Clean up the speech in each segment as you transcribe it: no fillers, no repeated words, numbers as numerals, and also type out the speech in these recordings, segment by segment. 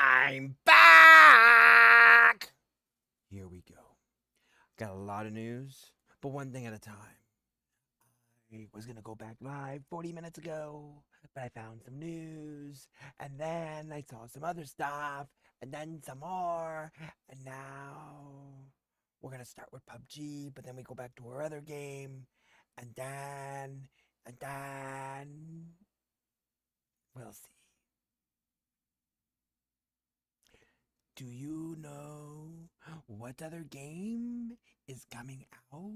I'm back! Here we go. Got a lot of news, but one thing at a time. I was going to go back live 40 minutes ago, but I found some news, and then I saw some other stuff, and then some more, and now we're going to start with PUBG, but then we go back to our other game, and then we'll see. Do you know what other game is coming out?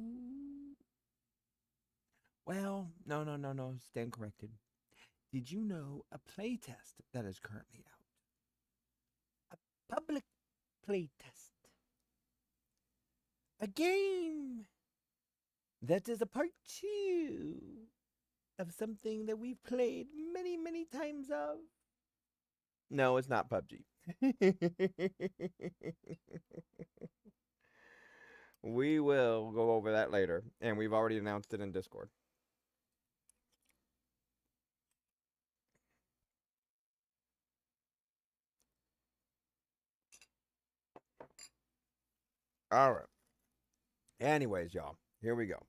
Well, no. Stand corrected. Did you know a playtest that is currently out? A public playtest. A game that is a part 2 of something that we've played many times of. No, it's not PUBG. We will go over that later, and we've already announced it in Discord. All right. Anyways, y'all, here we go.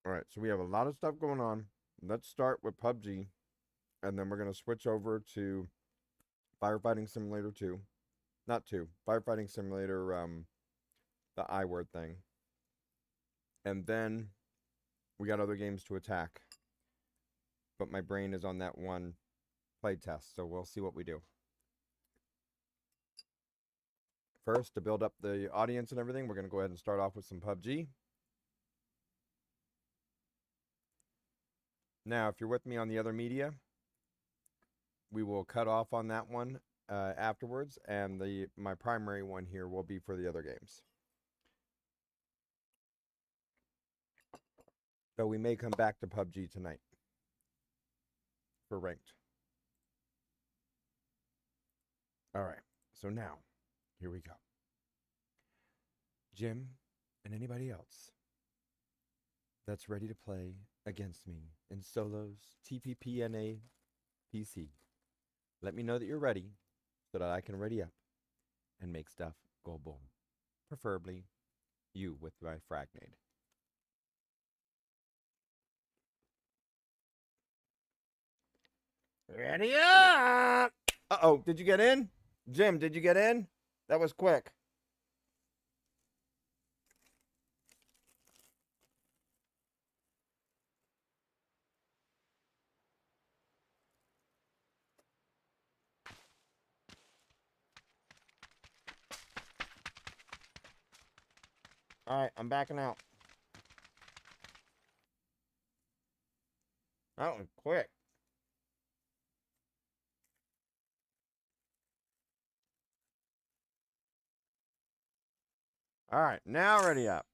All right, so we have a lot of stuff going on. Let's start with PUBG, and then we're going to switch over to Firefighting Simulator 2. Not 2, Firefighting Simulator, the I word thing. And then we got other games to attack. But my brain is on that one play test, so we'll see what we do. First, to build up the audience and everything, we're going to go ahead and start off with some PUBG. Now, if you're with me on the other media, we will cut off on that one afterwards, and my primary one here will be for the other games. So we may come back to PUBG tonight for ranked. All right, so now, here we go. Jim and anybody else that's ready to play against me in solos, TPP, NA, PC. Let me know that you're ready so that I can ready up and make stuff go boom. Preferably you with my frag nade. Ready up! Uh-oh, did you get in? Jim, did you get in? That was quick. All right, I'm backing out. That was quick. All right, now ready up.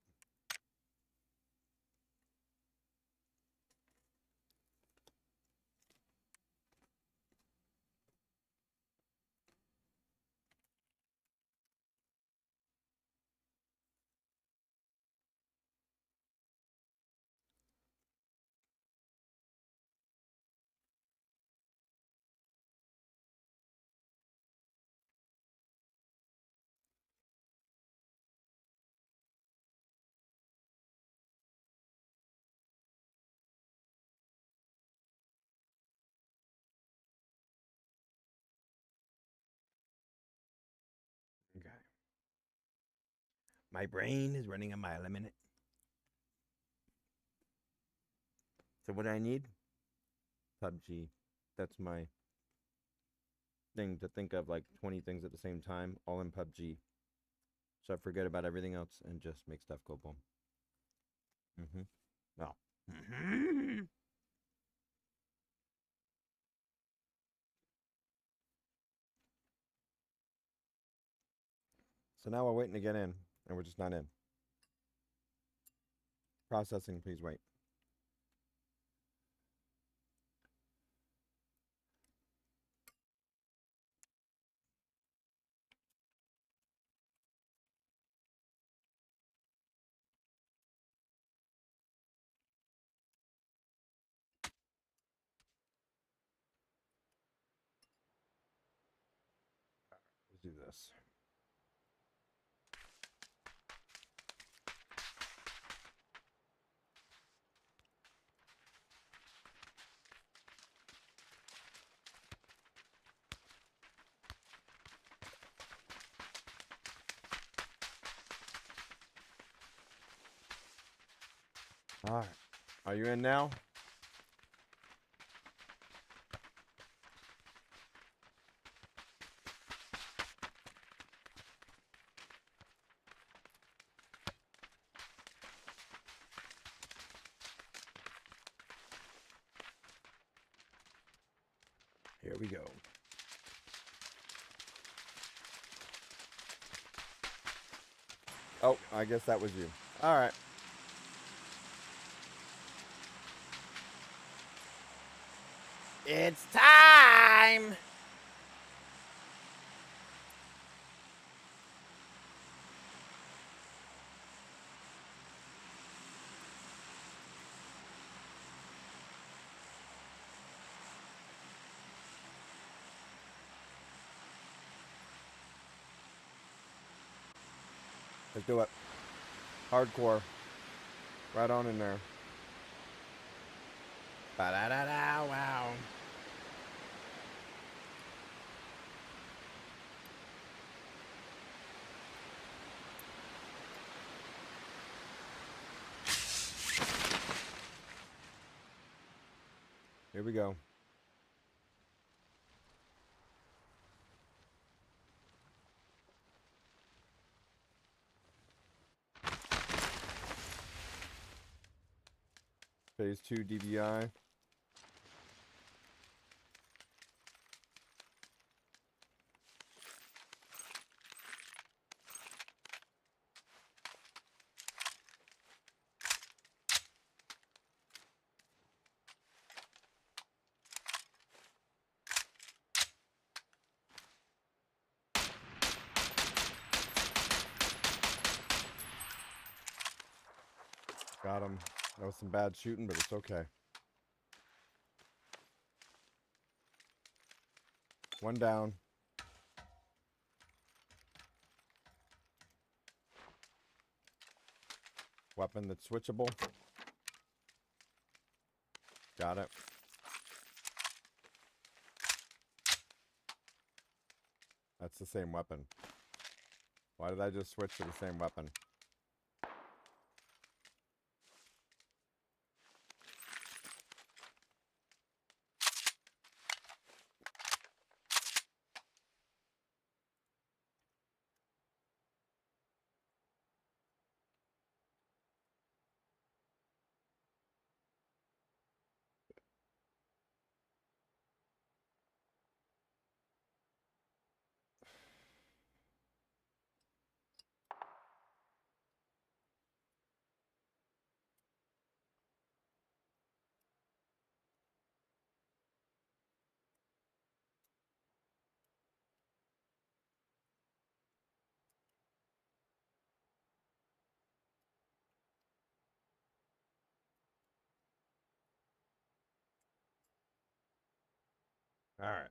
Okay. My brain is running a mile a minute. So what do I need? PUBG. That's my thing to think of, like 20 things at the same time, all in PUBG. So I forget about everything else and just make stuff go boom. No. So now we're waiting to get in, and we're just not in. Processing, please wait. this. All right. Are you in now? Here we go. Oh, I guess that was you. All right. It's time! Let's do it. Hardcore. Right on in there. Ba-da-da-da, wow. Here we go. Phase 2 DBI. Got him. That was some bad shooting, but it's okay. One down. Weapon that's switchable. Got it. That's the same weapon. Why did I just switch to the same weapon? All right.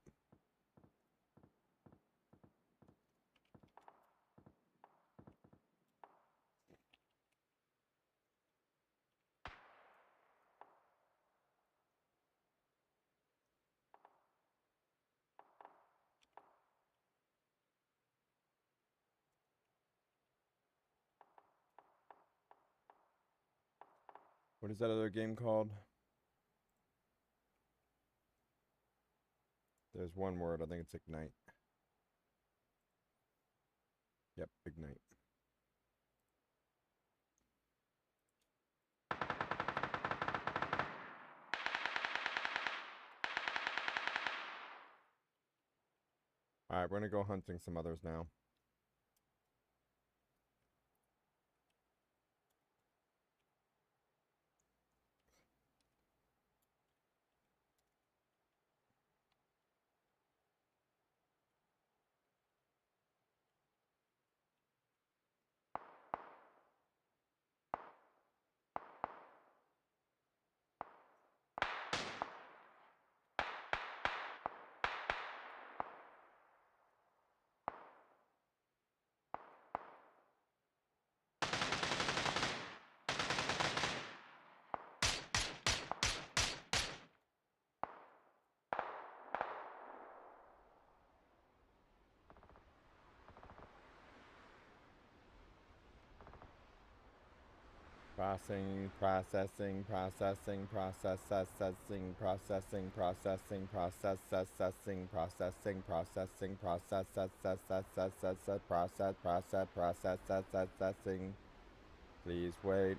What is that other game called? There's one word. I think it's Ignite. Yep, Ignite. All right, we're going to go hunting some others now. Processing, processing, processing, processing, processing, processing, processing, processing, processing, processing. Please wait.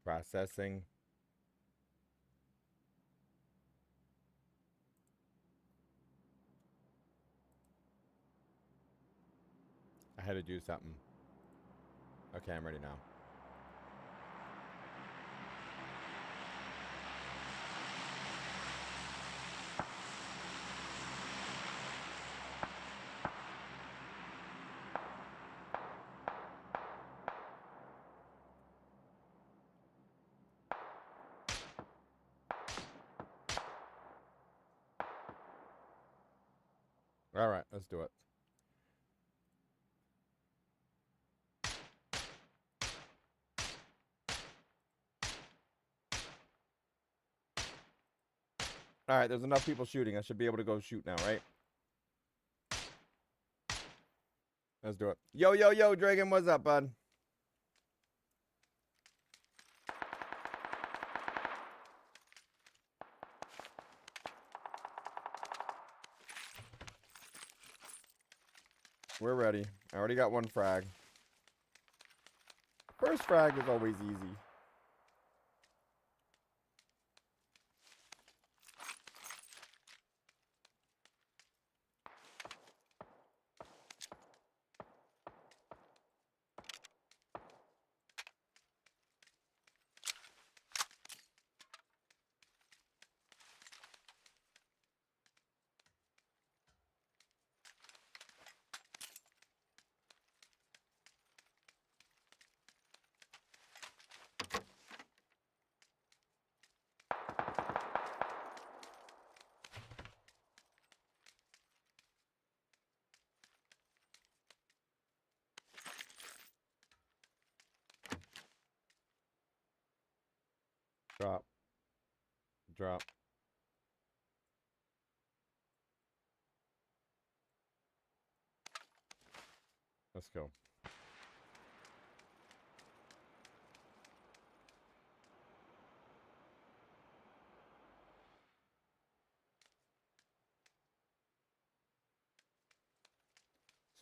Processing. I had to do something. Okay, I'm ready now. All right, let's do it. All right, there's enough people shooting. I should be able to go shoot now, right? Let's do it. Yo, yo, yo, Dragon, what's up, bud? We're ready. I already got one frag. First frag is always easy. Drop. Drop. Let's go.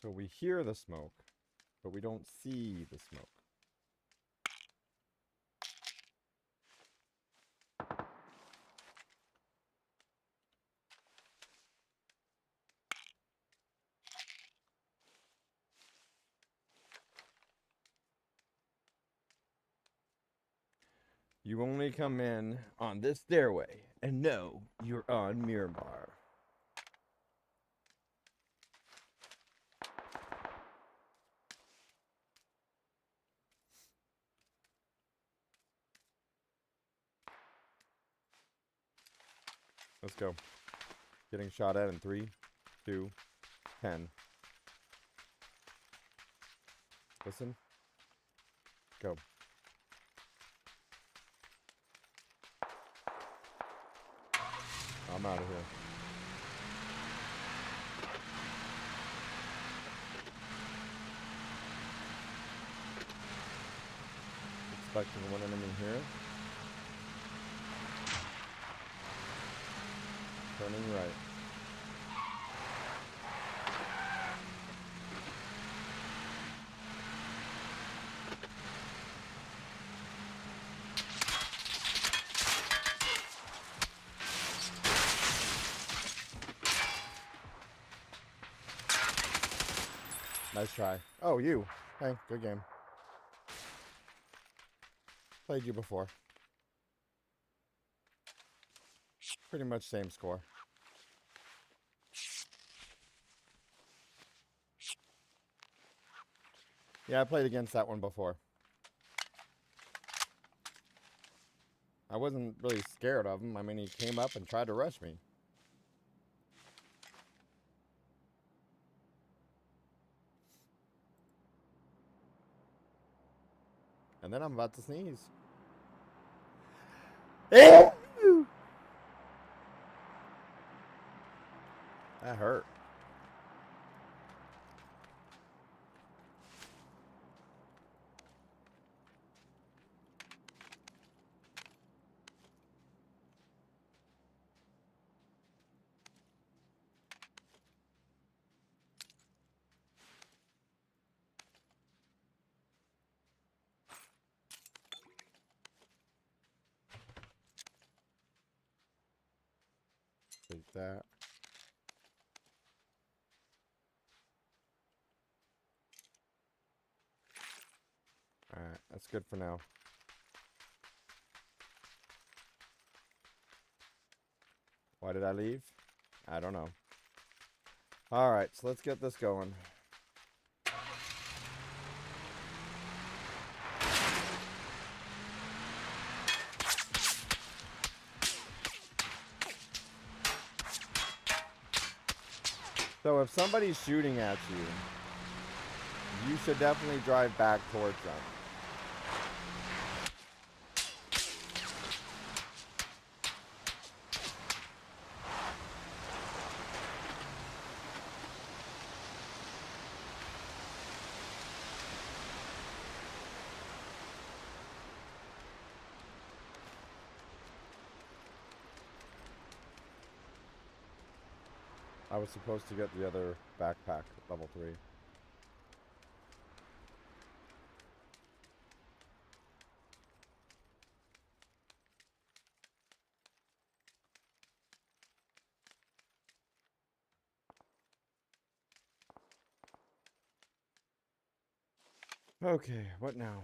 So we hear the smoke, but we don't see the smoke. You only come in on this stairway and know you're on Miramar. Let's go. Getting shot at in 3, 2, 10. Listen. Go. I'm out of here. Expecting one enemy here. Turning right. Nice try. Oh, you. Hey, good game. Played you before. Pretty much same score. Yeah, I played against that one before. I wasn't really scared of him. I mean, he came up and tried to rush me. And then I'm about to sneeze. That hurt. Take that. Alright, that's good for now. Why did I leave? I don't know. Alright, so let's get this going. So if somebody's shooting at you, you should definitely drive back towards them. I was supposed to get the other backpack, level 3. Okay, what now?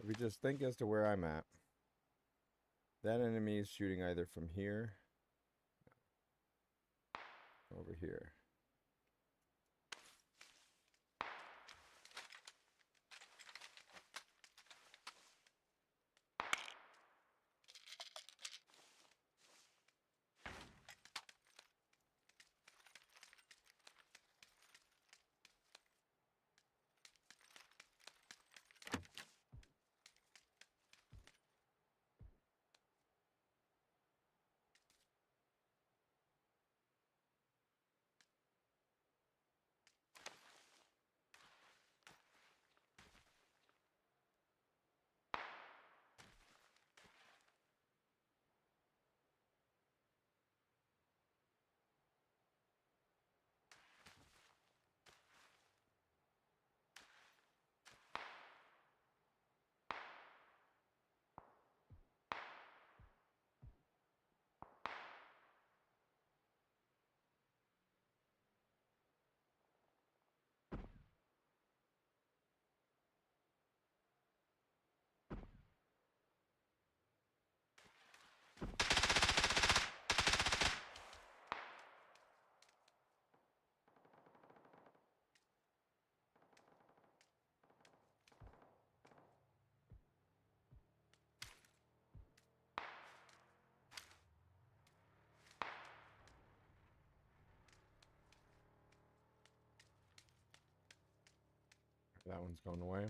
If we just think as to where I'm at. That enemy is shooting either from here, over here. That one's going away.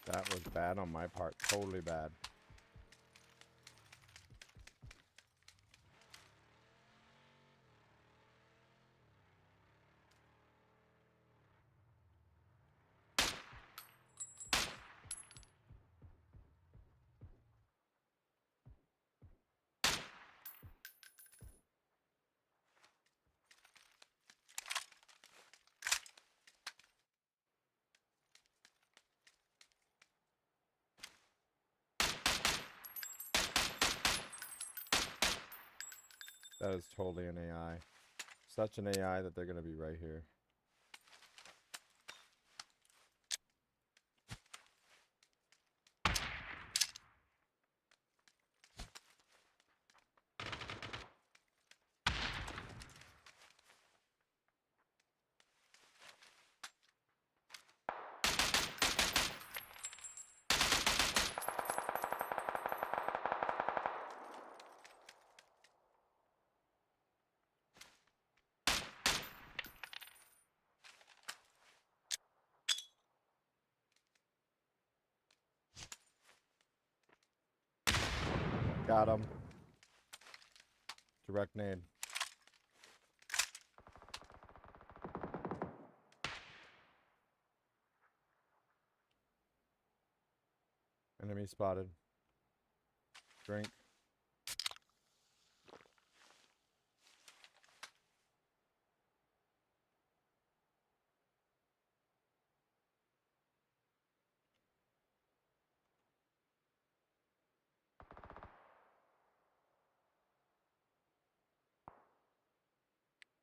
That was bad on my part. Totally bad. That is totally an AI. Such an AI that they're going to be right here. Got him. Direct nade. Enemy spotted. Drink.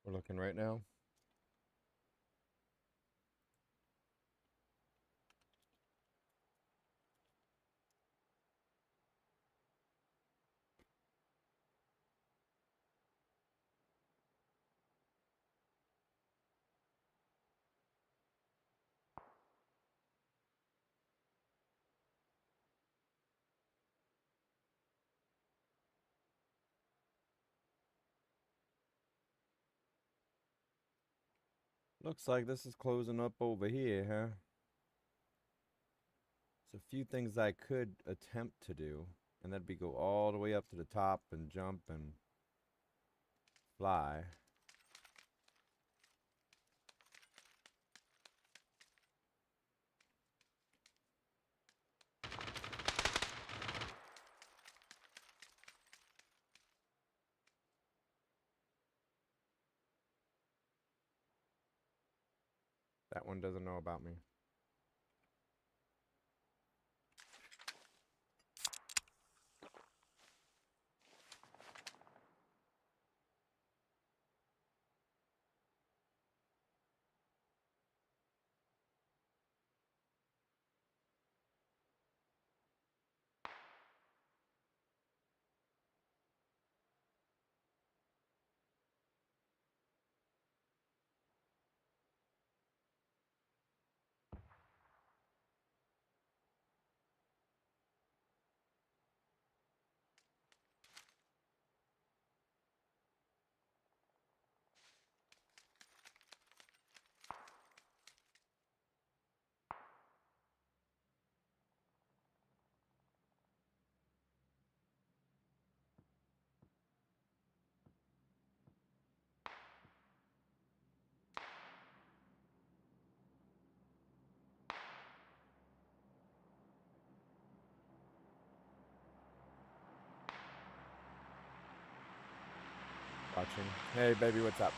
We're looking right now. Looks like this is closing up over here, huh? There's a few things I could attempt to do, and that'd be go all the way up to the top and jump and fly. That one doesn't know about me. Watching. Hey, baby, what's up?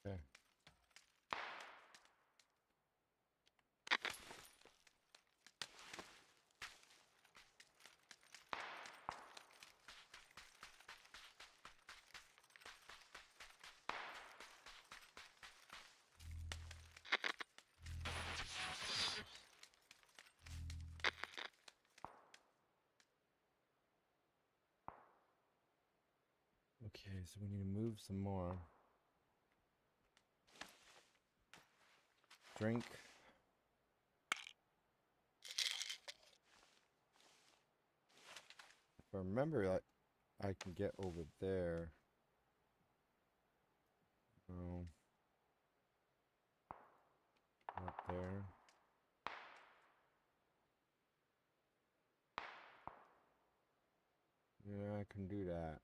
Okay. Okay, so we need to move some more. Drink. If I remember, I can get over there. Oh. Up there. Yeah, I can do that.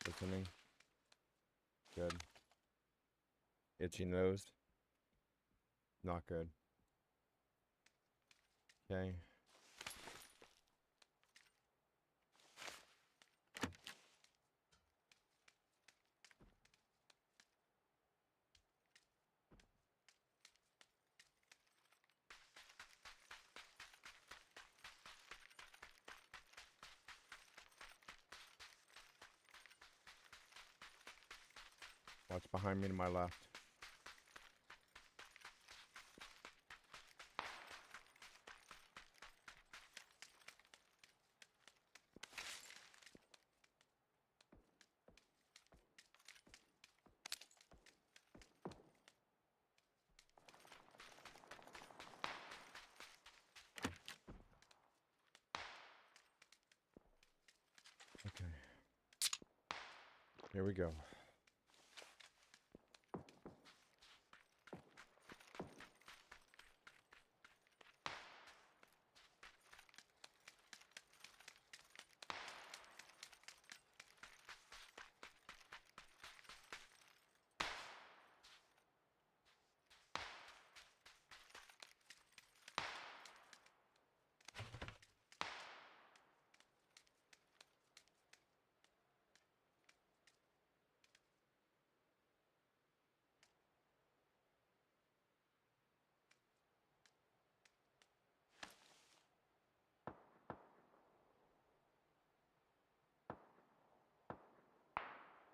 Listening. Good. Itchy nose. Not good. Okay. Watch behind me to my left. Okay. Here we go.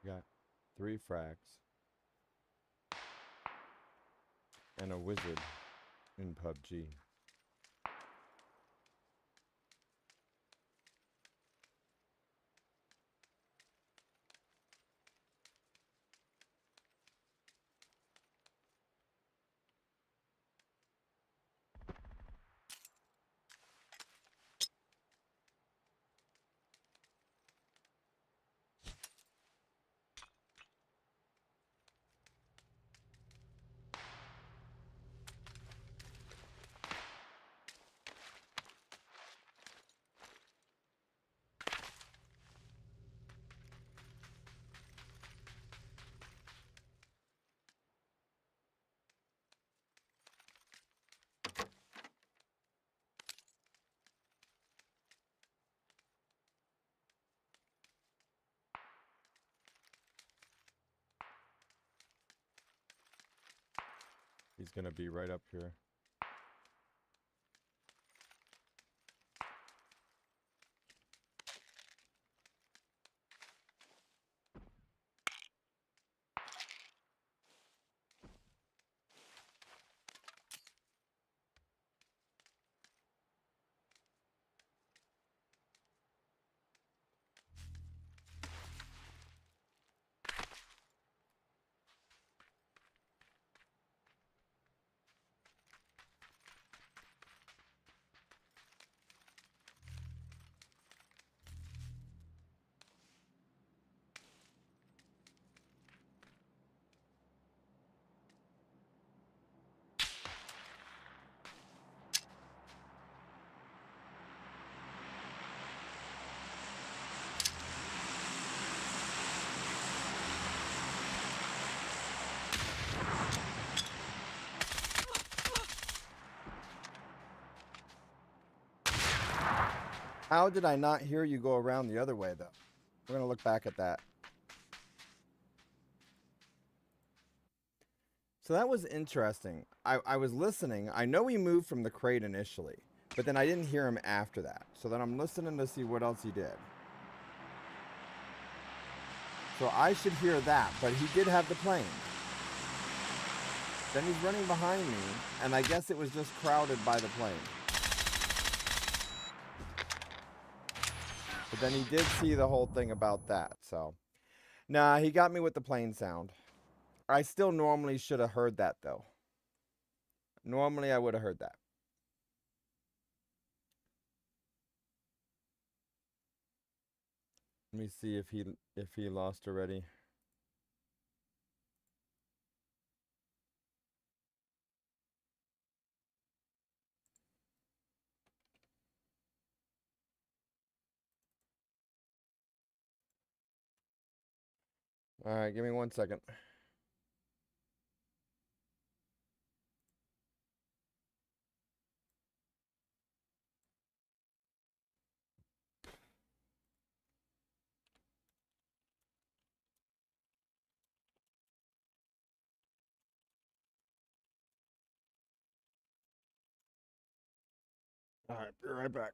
Got 3 frags and a wizard in PUBG. He's gonna be right up here. How did I not hear you go around the other way, though? We're going to look back at that. So that was interesting. I was listening. I know he moved from the crate initially, but then I didn't hear him after that. So then I'm listening to see what else he did. So I should hear that, but he did have the plane. Then he's running behind me, and I guess it was just crowded by the plane. But then he did see the whole thing about that, so. Nah, he got me with the plane sound. I still normally should have heard that, though. Normally, I would have heard that. Let me see if he lost already. All right, give me 1 second. All right, be right back.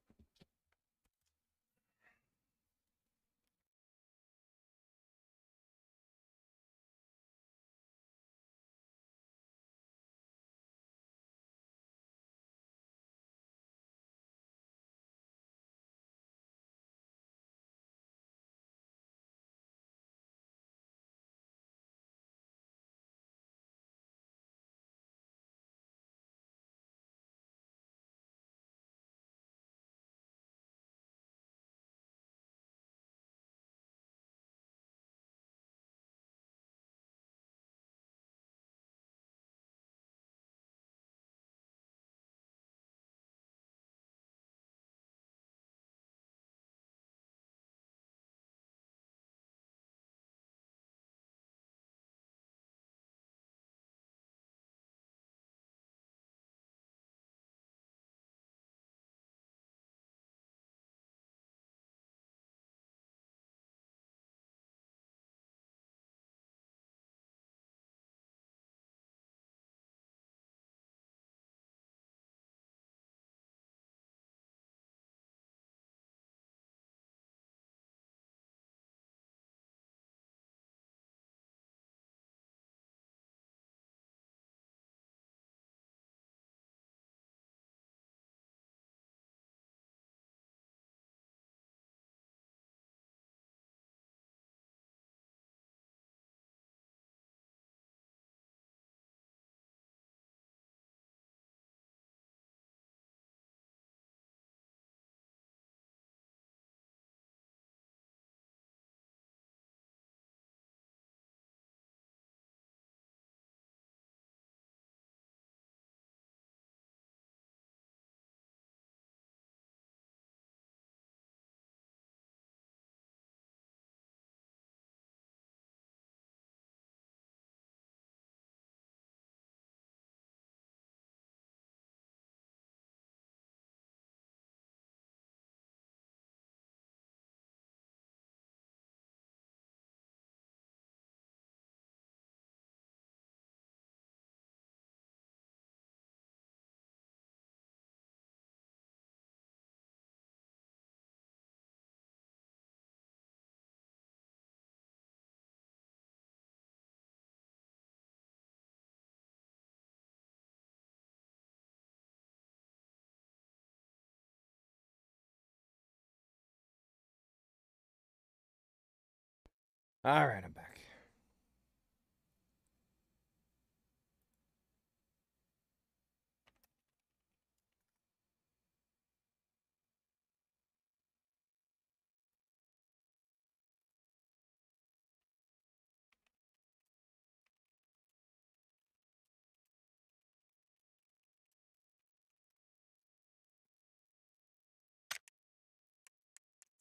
All right, I'm back.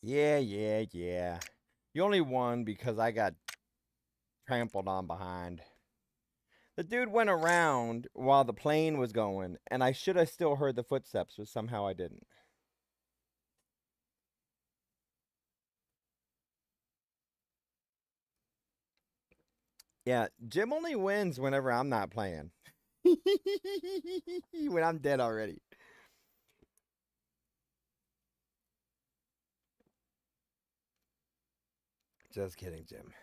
Yeah. You only won because I got trampled on behind. The dude went around while the plane was going, and I should have still heard the footsteps, but somehow I didn't. Yeah, Jim only wins whenever I'm not playing. When I'm dead already. Just kidding, Jim.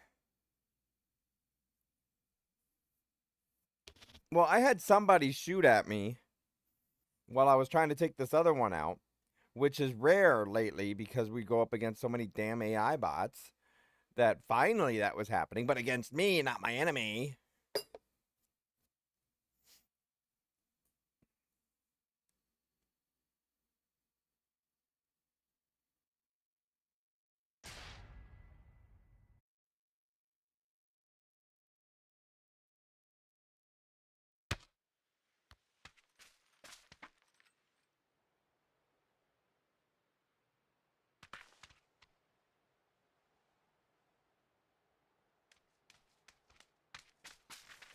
Well, I had somebody shoot at me while I was trying to take this other one out, which is rare lately because we go up against so many damn AI bots that finally that was happening, but against me, not my enemy.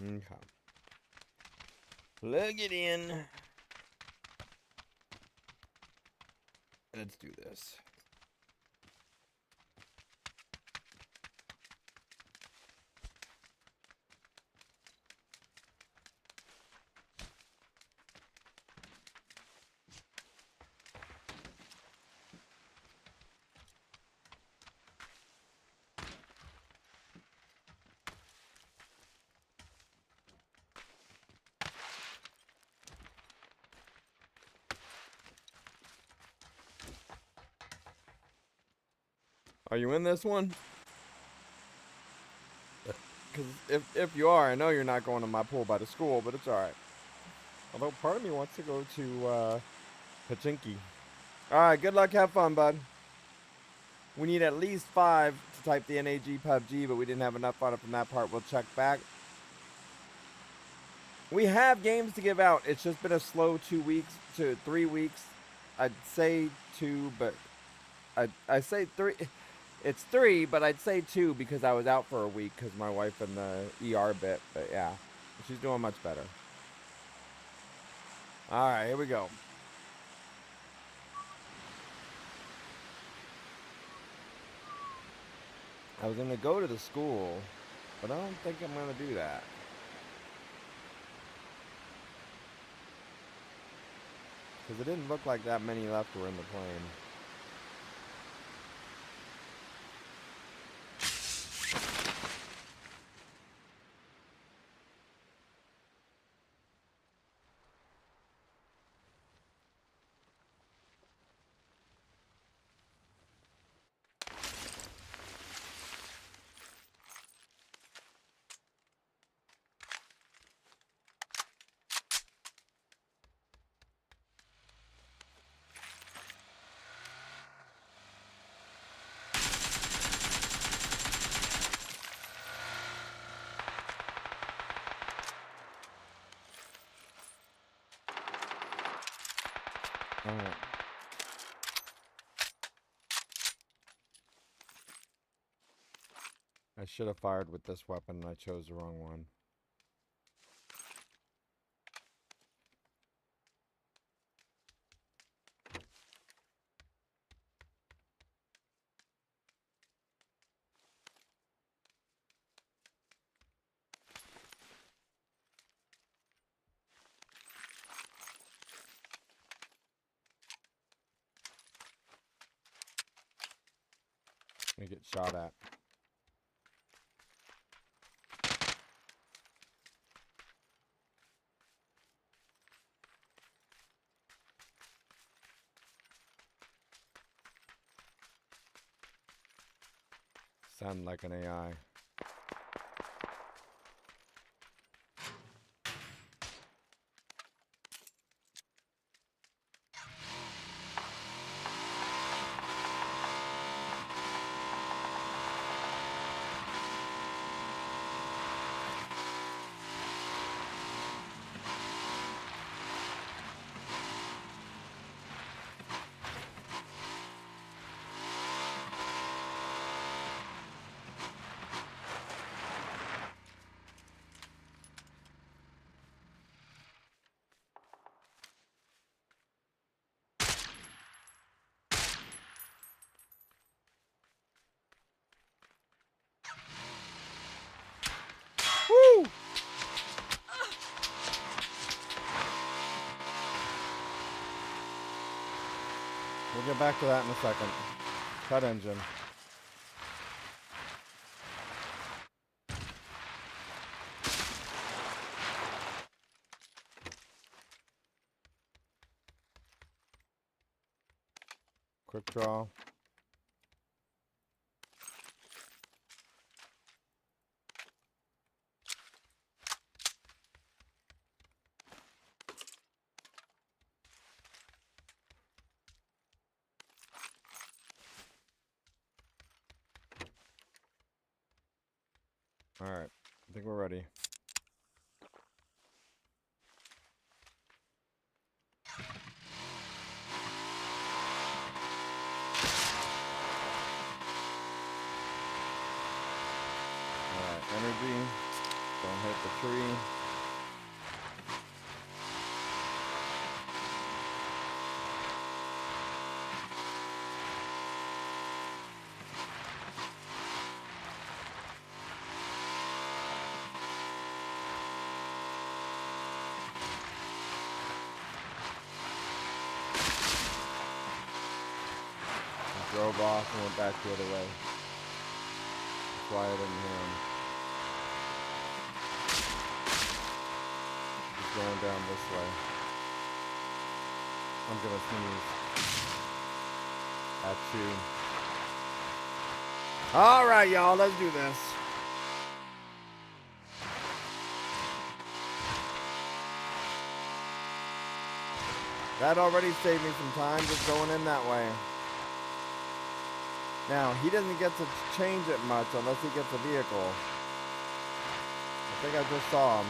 Okay. Plug it in. Let's do this. Are you in this one? Because if you are, I know you're not going to my pool by the school, but it's alright. Although part of me wants to go to Pachinki. Alright, good luck, have fun, bud. We need at least 5 to type the NAG PUBG, but we didn't have enough on it from that part. We'll check back. We have games to give out. It's just been a slow 2 weeks to 3 weeks. I'd say 2, but I say 3. It's 3, but I'd say 2 because I was out for a week because my wife in the ER bit. But yeah, she's doing much better. All right, here we go. I was going to go to the school, but I don't think I'm going to do that. Because it didn't look like that many left were in the plane. Alright. I should have fired with this weapon and I chose the wrong one. I get shot at. Sound like an AI. Woo! We'll get back to that in a second. Cut engine. Quick draw. Alright, I think we're ready. Alright, energy. Don't hit the tree. He drove off and went back the other way. That's why I didn't hear him. He's going down this way. I'm gonna sneeze. At you. Alright, y'all, let's do this. That already saved me some time just going in that way. Now, he doesn't get to change it much unless he gets a vehicle. I think I just saw him.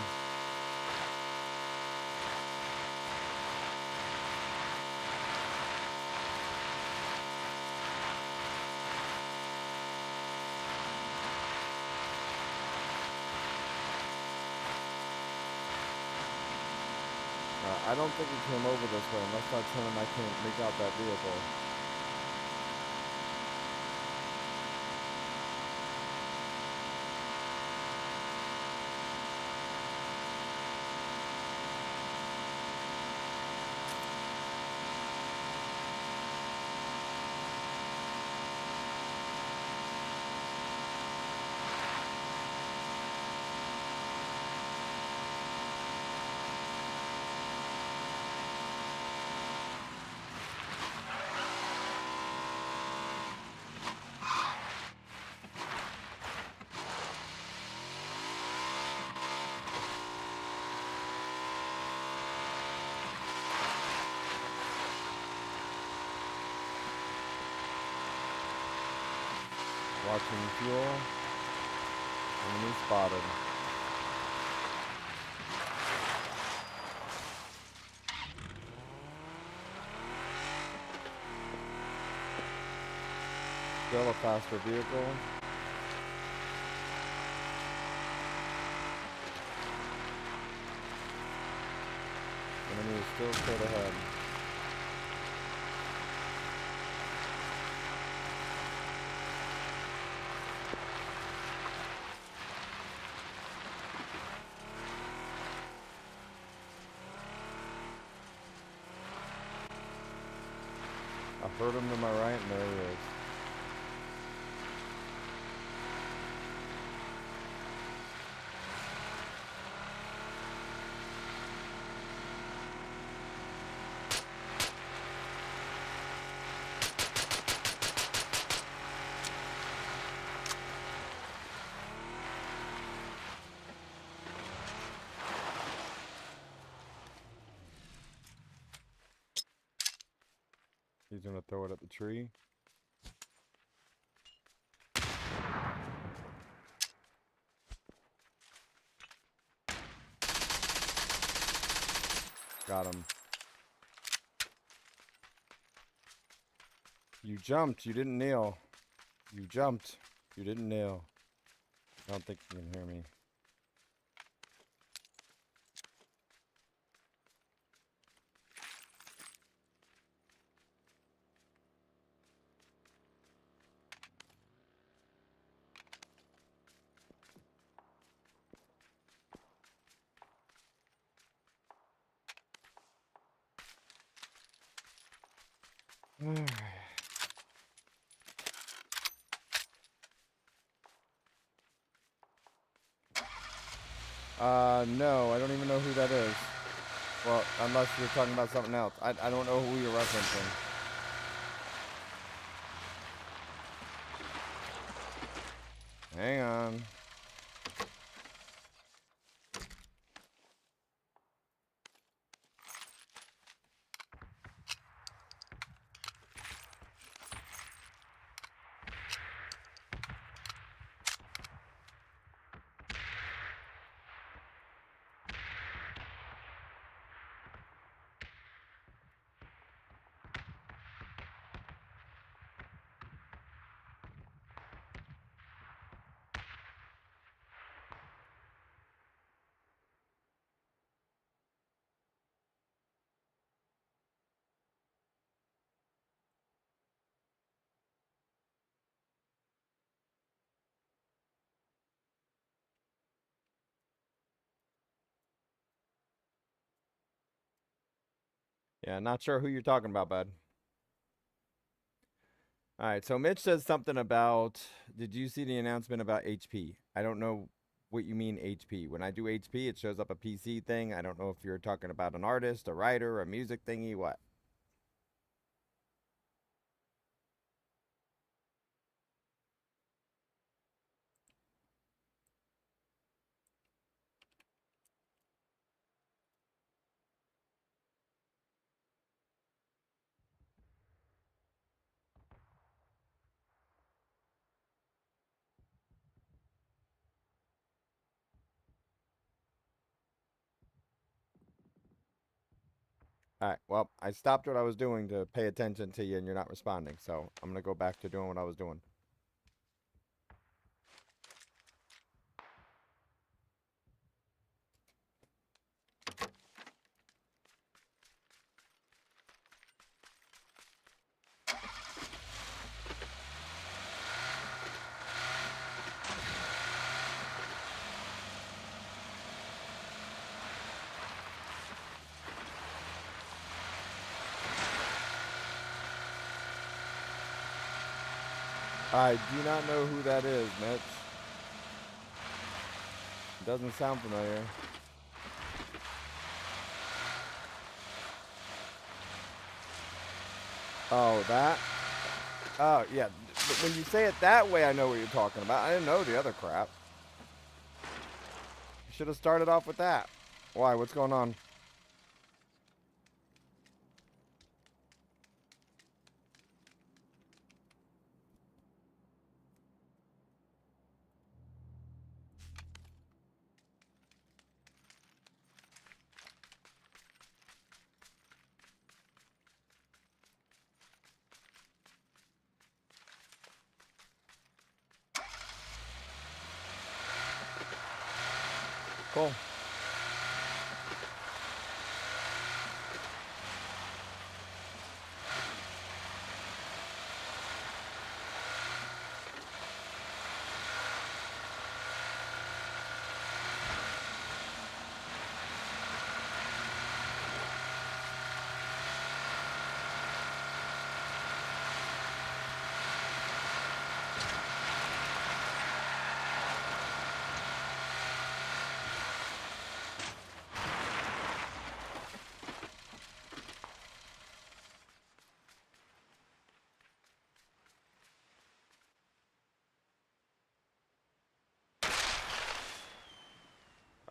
I don't think he came over this way. Unless that's him, I can't make out that vehicle. Watching fuel. Enemy spotted. Still a faster vehicle. Enemy is still straight ahead. I heard him to my right, and there he is. He's gonna throw it at the tree. Got him. You jumped. You didn't kneel. You jumped. You didn't kneel. I don't think you can hear me. No, I don't even know who that is. Well, unless you're talking about something else. I don't know who you're referencing. Hang on. Yeah, not sure who you're talking about, bud. All right, so Mitch says something about, did you see the announcement about HP? I don't know what you mean HP. When I do HP, it shows up a PC thing. I don't know if you're talking about an artist, a writer, a music thingy, what? All right, well, I stopped what I was doing to pay attention to you, and you're not responding, so I'm going to go back to doing what I was doing. I do not know who that is, Mitch. Doesn't sound familiar. Oh, that? Oh, yeah. But when you say it that way, I know what you're talking about. I didn't know the other crap. You should have started off with that. Why? What's going on? Cool.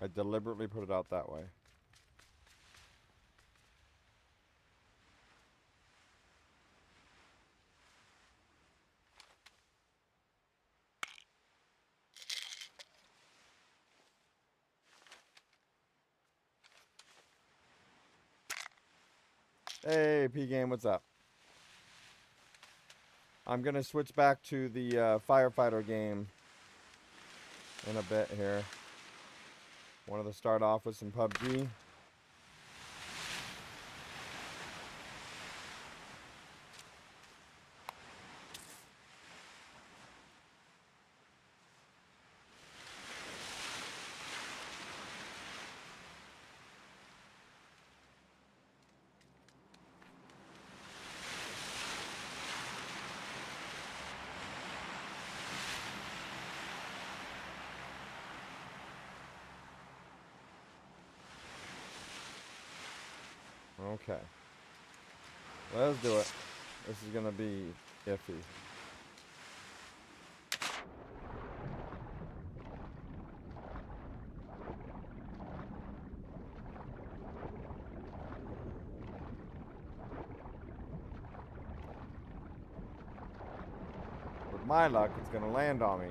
I deliberately put it out that way. Hey, P-Game, what's up? I'm going to switch back to the firefighter game in a bit here. Wanted to start off with some PUBG. Okay. Let's do it. This is going to be iffy. With my luck, it's going to land on me.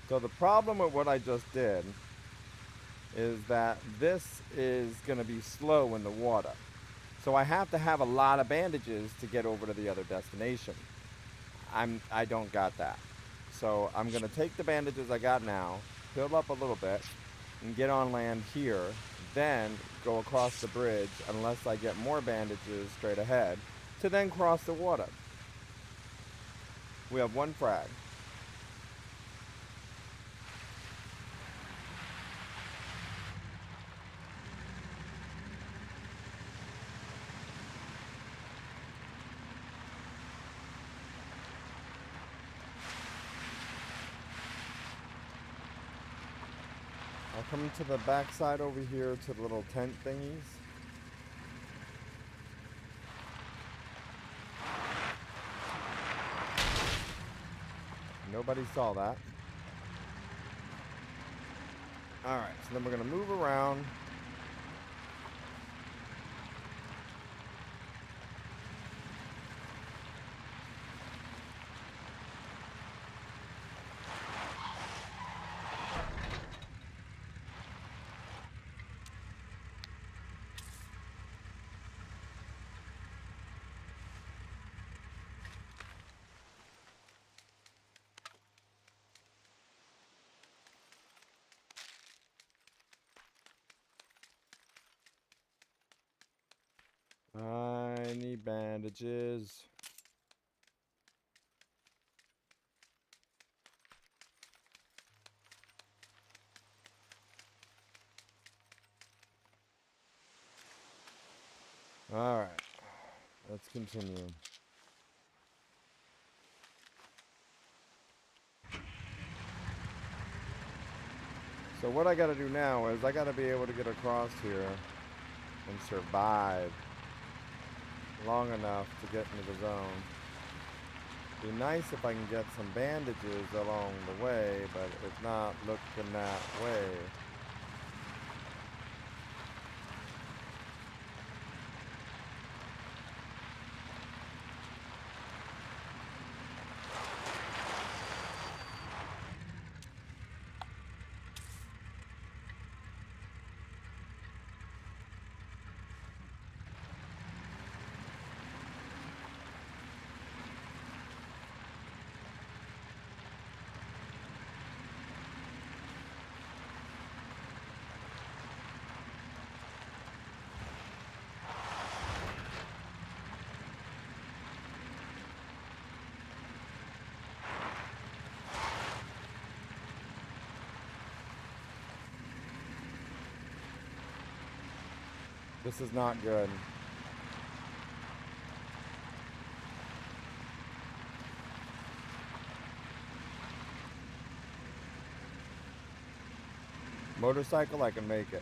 So the problem with what I just did is that this is going to be slow in the water. So I have to have a lot of bandages to get over to the other destination. I don't got that. So I'm gonna take the bandages I got now, build up a little bit, and get on land here. Then go across the bridge unless I get more bandages straight ahead, to then cross the water. We have one frag. I'll come to the backside over here to the little tent thingies. Nobody saw that. Alright, so then we're going to move around. I need bandages. Alright, let's continue. So what I gotta do now is I gotta be able to get across here and survive long enough to get into the zone. Be nice if I can get some bandages along the way, but it's not looking that way. This is not good. Motorcycle, I can make it.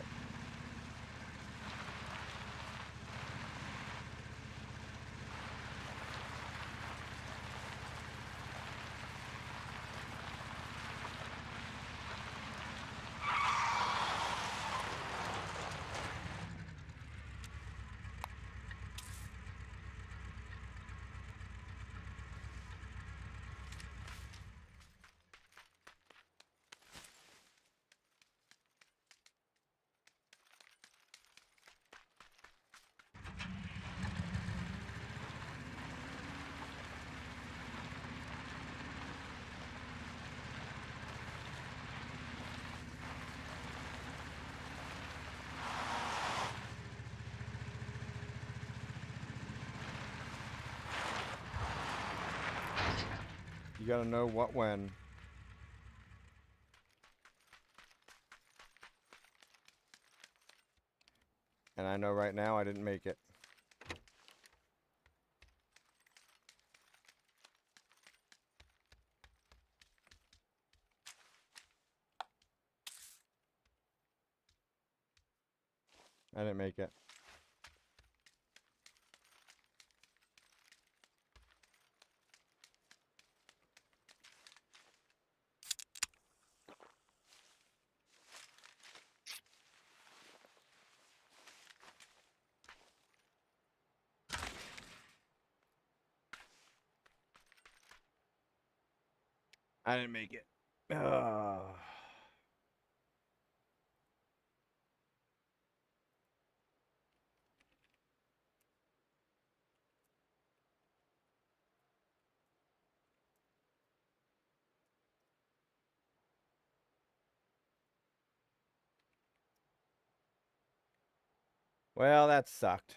You gotta know what when. And I know right now I didn't make it. I didn't make it. I didn't make it. Ugh. Well, that sucked.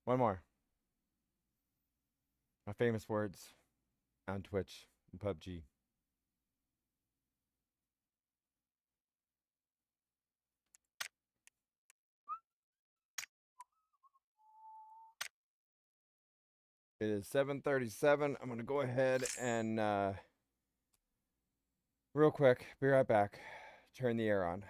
One more. My famous words on Twitch and PUBG. It is 7:37. I'm gonna go ahead and real quick, be right back. Turn the air on.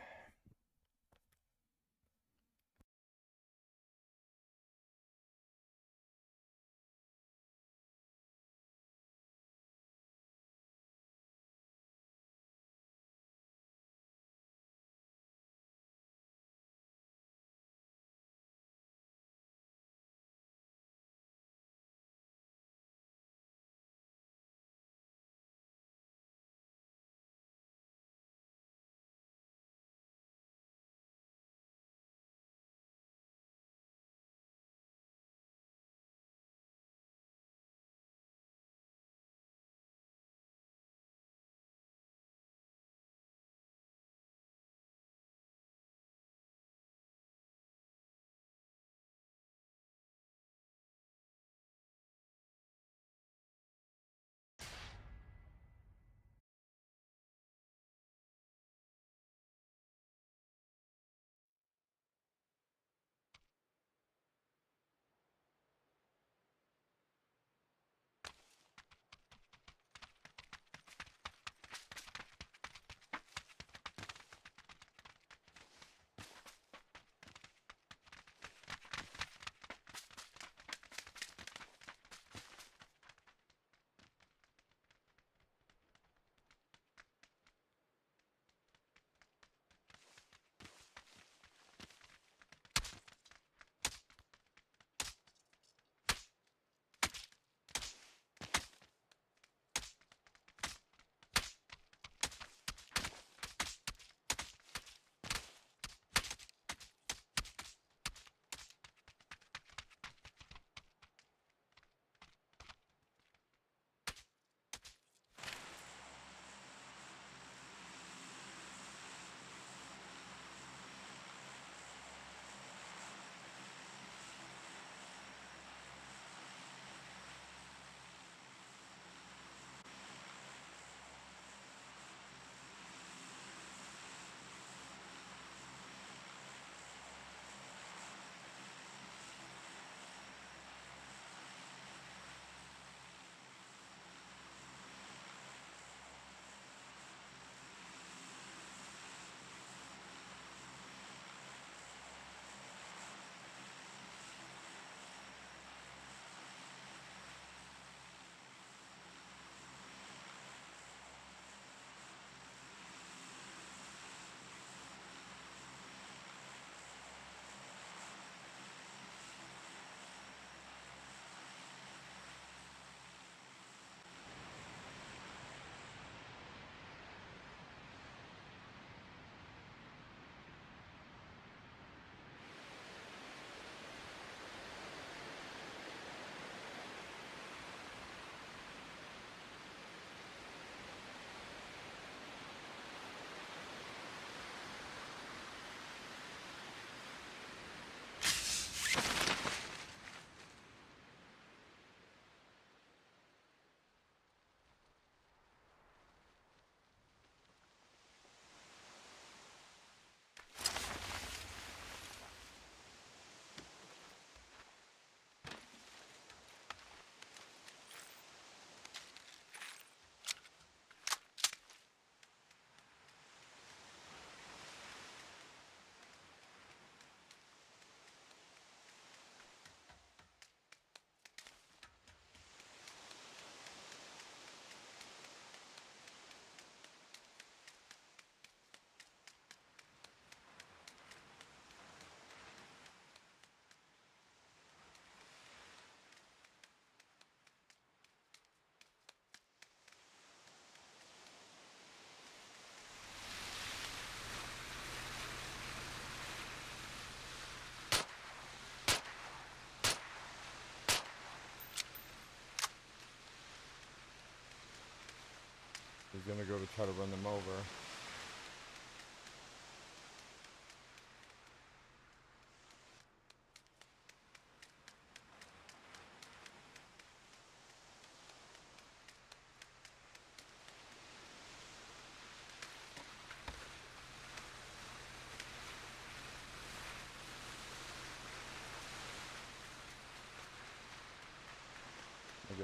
He's gonna go to try to run them over.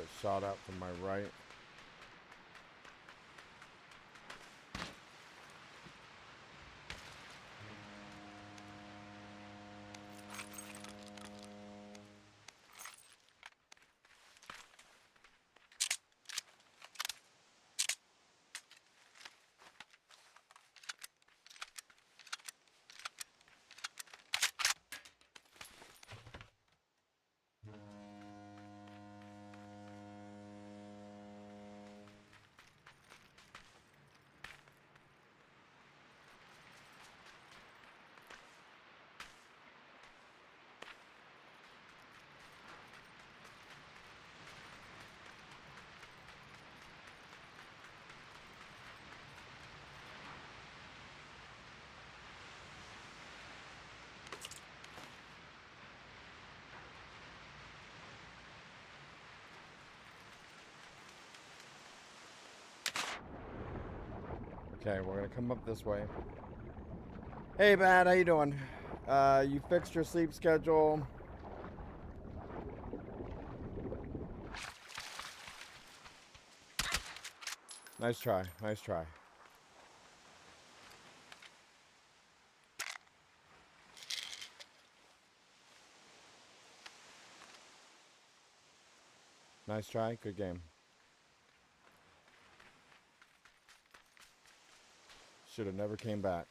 get shot at from my right. Okay, we're gonna come up this way. Hey, Bad, how you doing? You fixed your sleep schedule? Nice try, nice try. Nice try, good game. Should have never came back.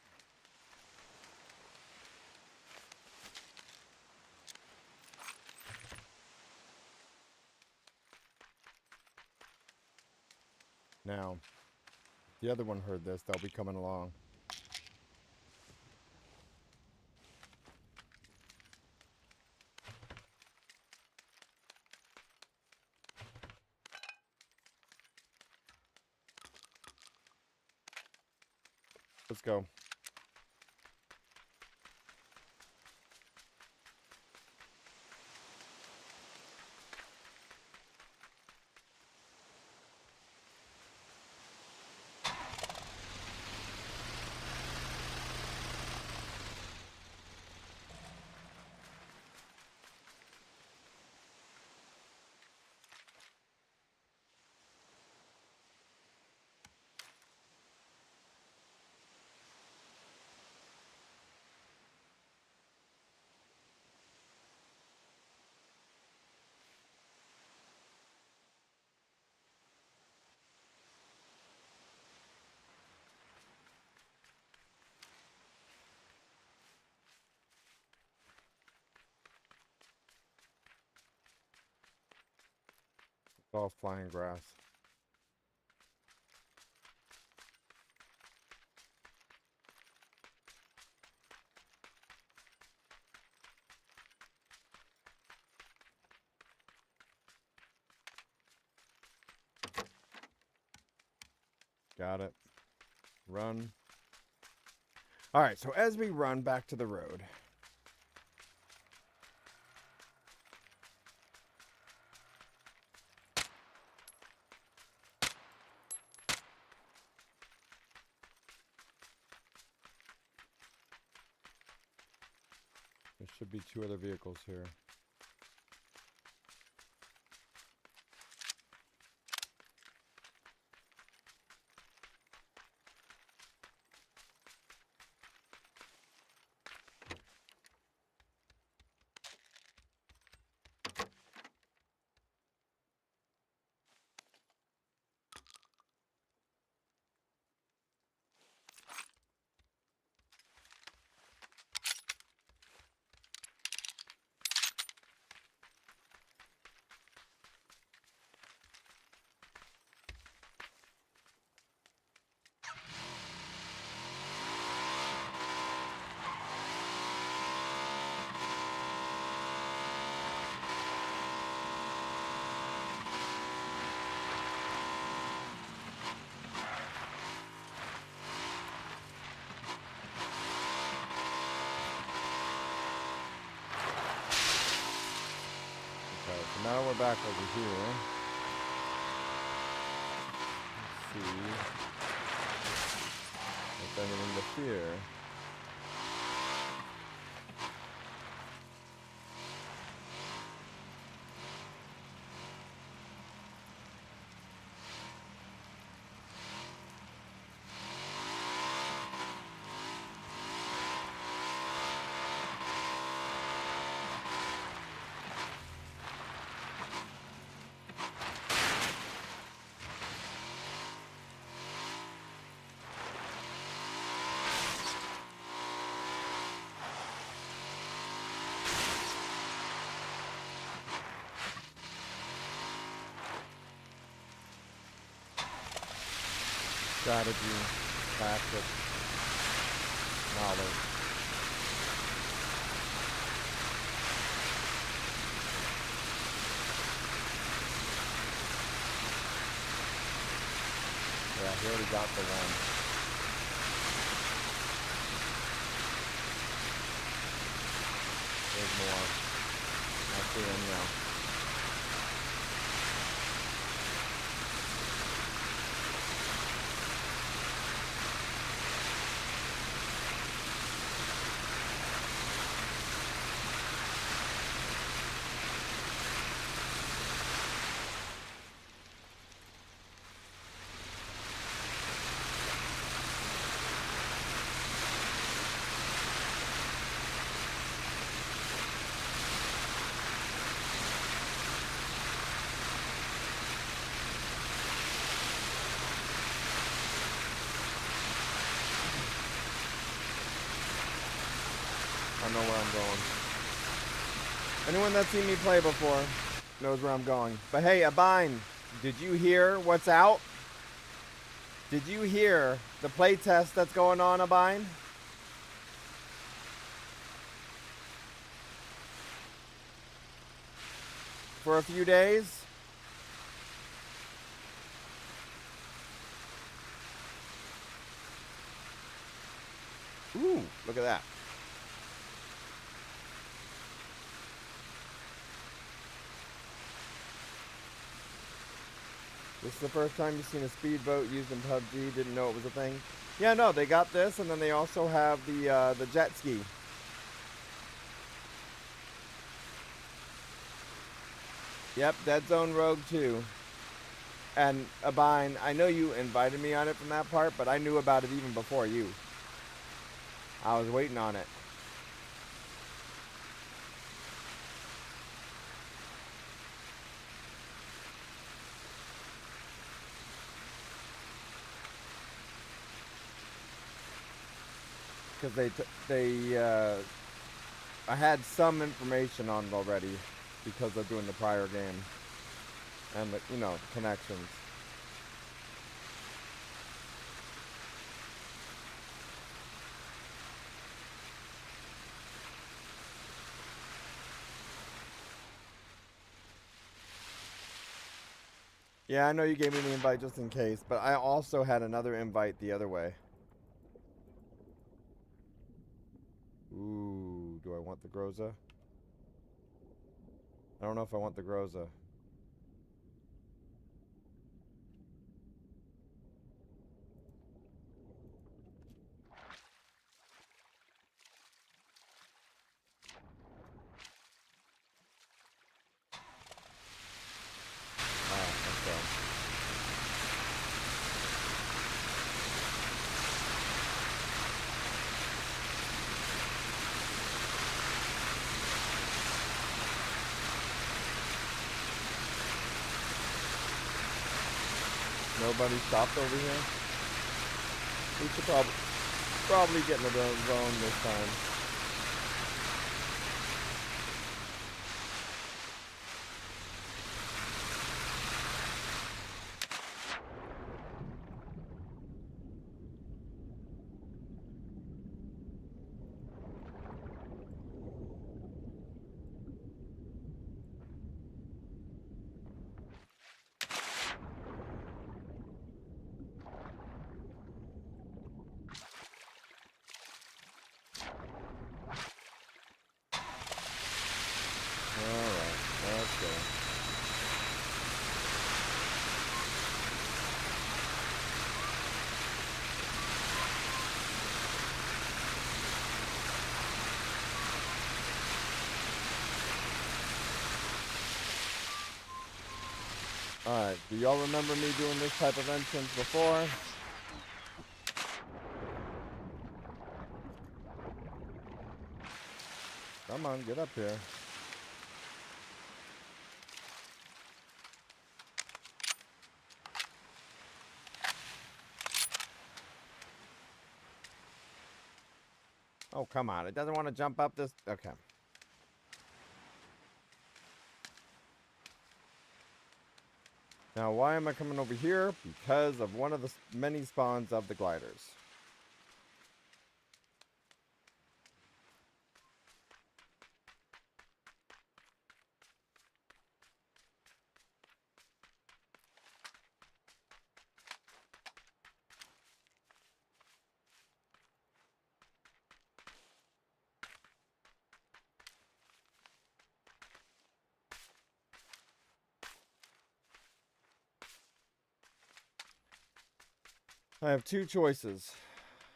Now, the other one heard this, they'll be coming along. Let's go. It's all flying grass. Got it. Run. All right, so as we run back to the road, there should be 2 other vehicles here. Okay, so now we're back over here. Let's see if anyone to fear. Strategy, tactics, knowledge. Yeah, he already got the one. There's more. I see him now. I know where I'm going. Anyone that's seen me play before knows where I'm going. But hey, Abine, did you hear what's out? Did you hear the playtest that's going on, Abine? For a few days? Ooh, look at that. This is the first time you've seen a speedboat used in PUBG. Didn't know it was a thing. Yeah, no, they got this, and then they also have the jet ski. Yep, Dead Zone Rogue 2. And Abine, I know you invited me on it from that part, but I knew about it even before you. I was waiting on it. Because I had some information on it already because of doing the prior game and the, you know, connections. Yeah, I know you gave me the invite just in case, but I also had another invite the other way. Ooh, do I want the Groza? I don't know if I want the Groza. Alright, let's go. Nobody stopped over here? We should probably get in the zone this time. Alright, let's go. Alright, do y'all remember me doing this type of entrance before? Come on, get up here. Oh, come on. It doesn't want to jump up this... Okay. Now, why am I coming over here? Because of one of the many spawns of the gliders. I have two choices.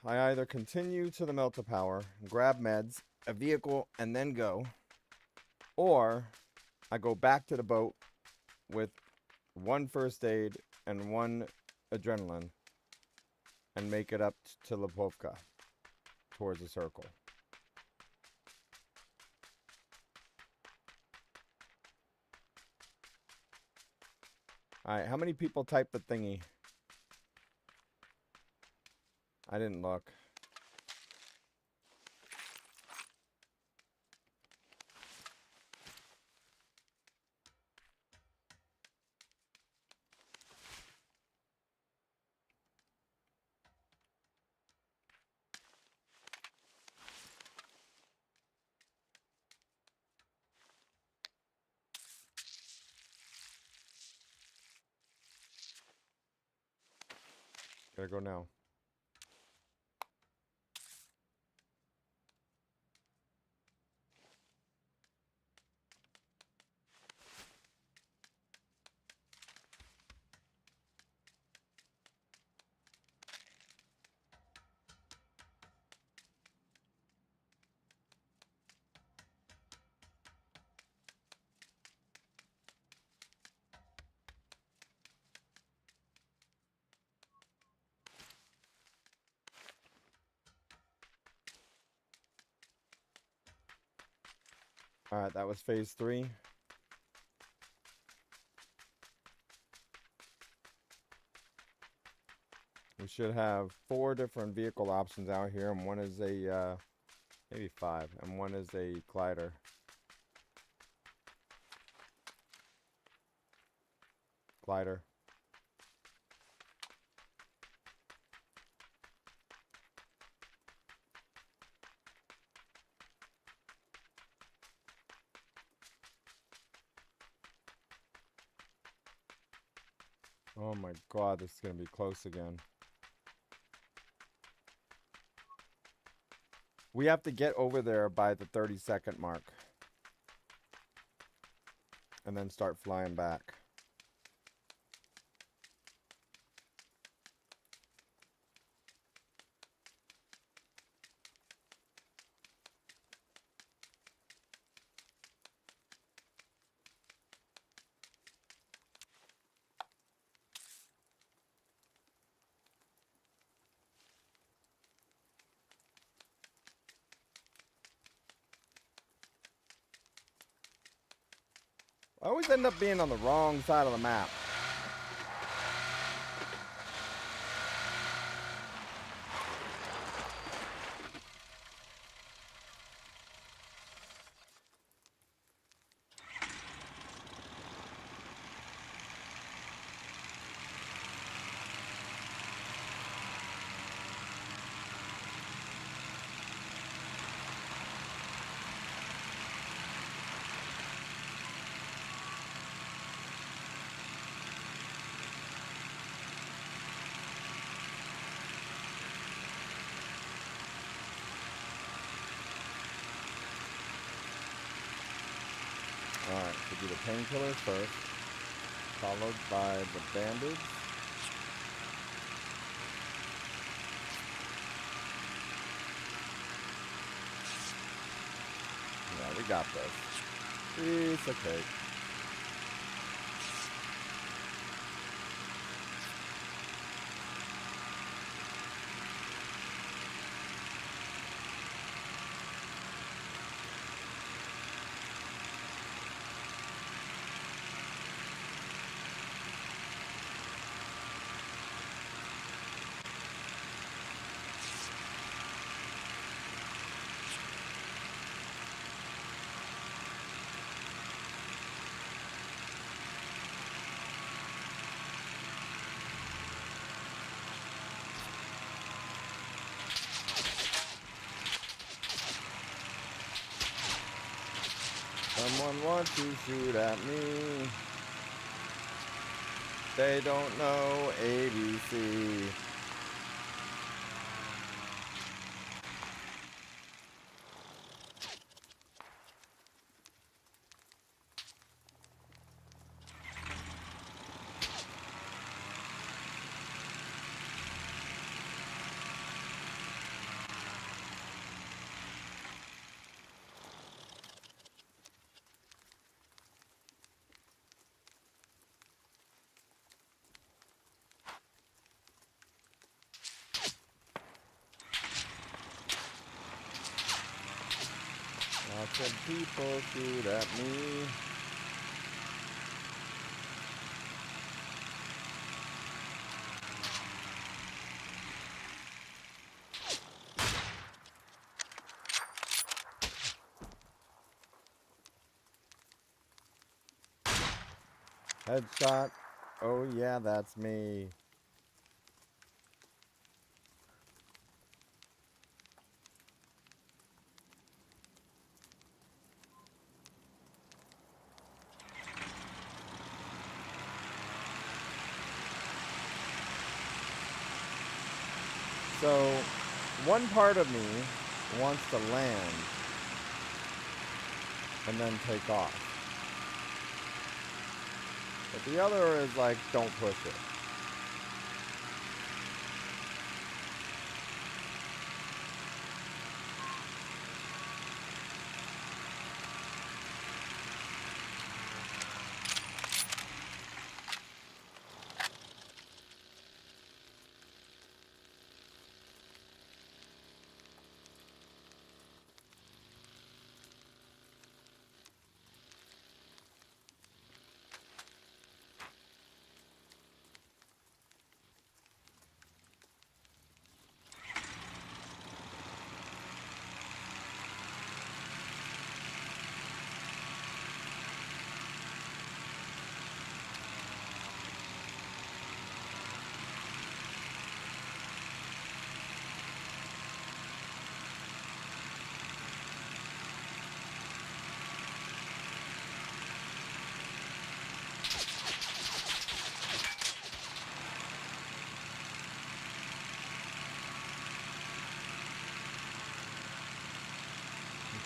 I either continue to the Melt-A-Power, grab meds, a vehicle, and then go. Or I go back to the boat with one first aid and one adrenaline and make it up to Lipovka towards the circle. Alright, how many people typed the thingy? I didn't look. Gotta go now. Alright, that was phase 3. We should have 4 different vehicle options out here, and one is a, maybe 5, and one is a glider. Glider. Oh my god, this is gonna be close again. We have to get over there by the 30-second mark. And then start flying back. I always end up being on the wrong side of the map. Alright, so do the painkillers first, followed by the bandage. Yeah, we got this. Piece of cake. Everyone wants to shoot at me. They don't know ABC. Lots of people shoot at me. Headshot. Oh yeah, that's me. So, one part of me wants to land and then take off. But the other is like, don't push it.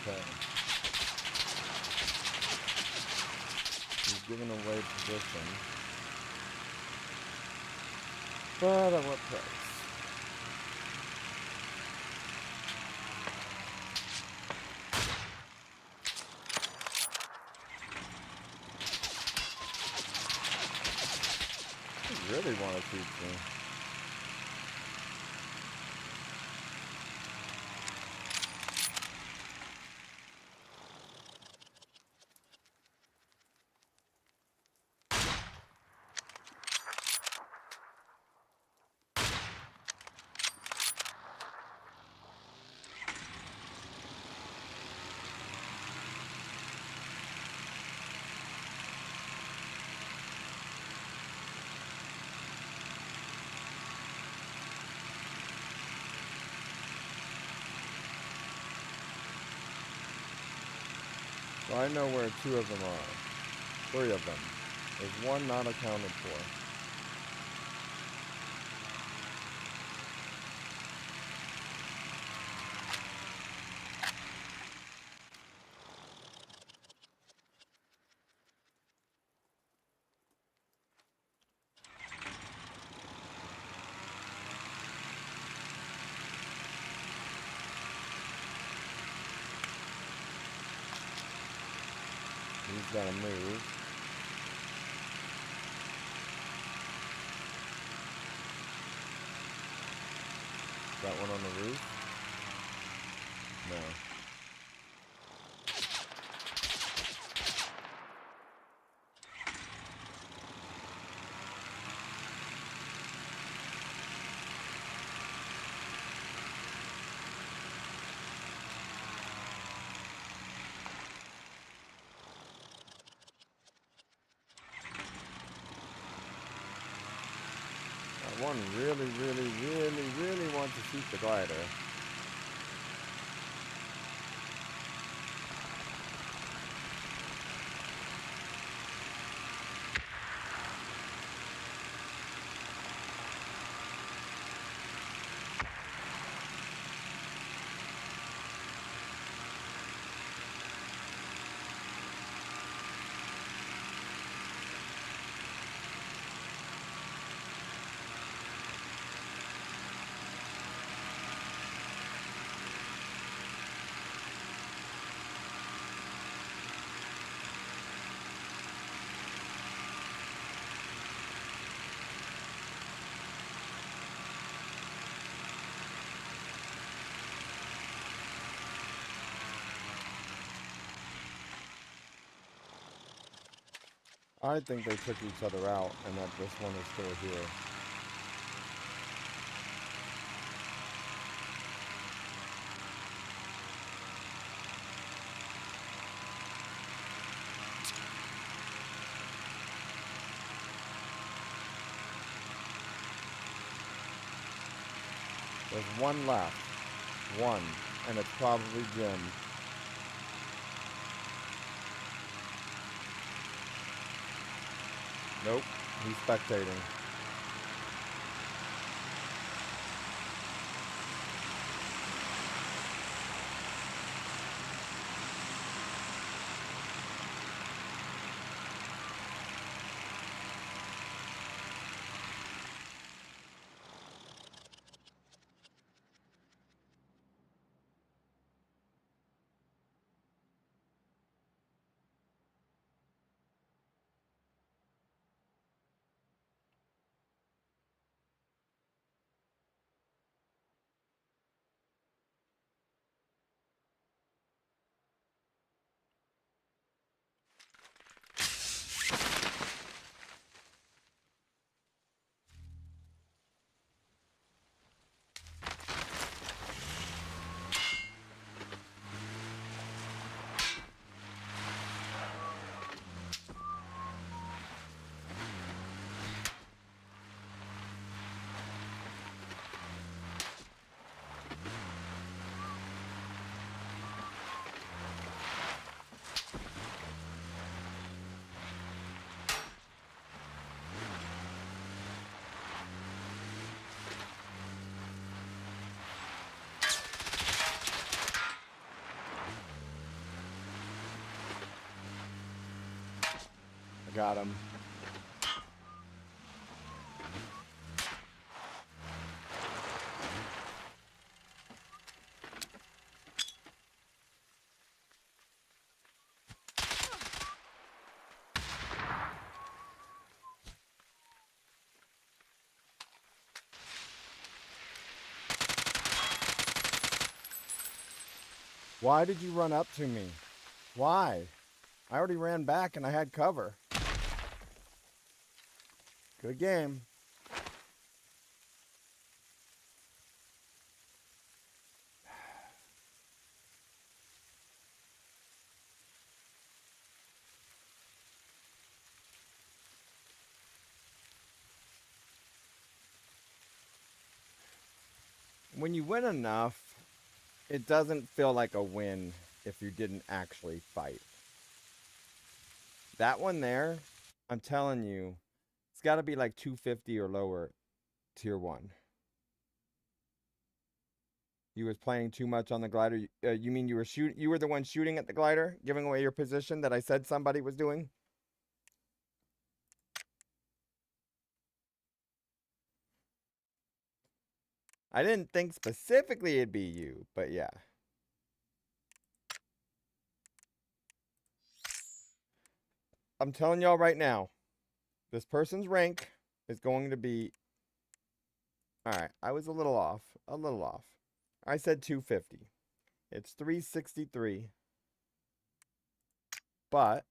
Okay. He's giving away position. But at what price? I really want to shoot me. So I know where two of them are. Three of them. There's one not accounted for. He's gotta move. Got one on the roof? No. One really wants to shoot the glider. I think they took each other out and that this one is still here. There's one left. One. And it's probably Jim. Nope. He's spectating. I got him. Why did you run up to me? Why? I already ran back and I had cover. Good game. When you win enough, it doesn't feel like a win if you didn't actually fight. That one there, I'm telling you, it's got to be like 250 or lower, tier 1. You was playing too much on the glider. You mean you were the one shooting at the glider, giving away your position that I said somebody was doing? I didn't think specifically it'd be you, but yeah. I'm telling y'all right now, this person's rank is going to be... Alright, I was a little off. A little off. I said 250. It's 363. But...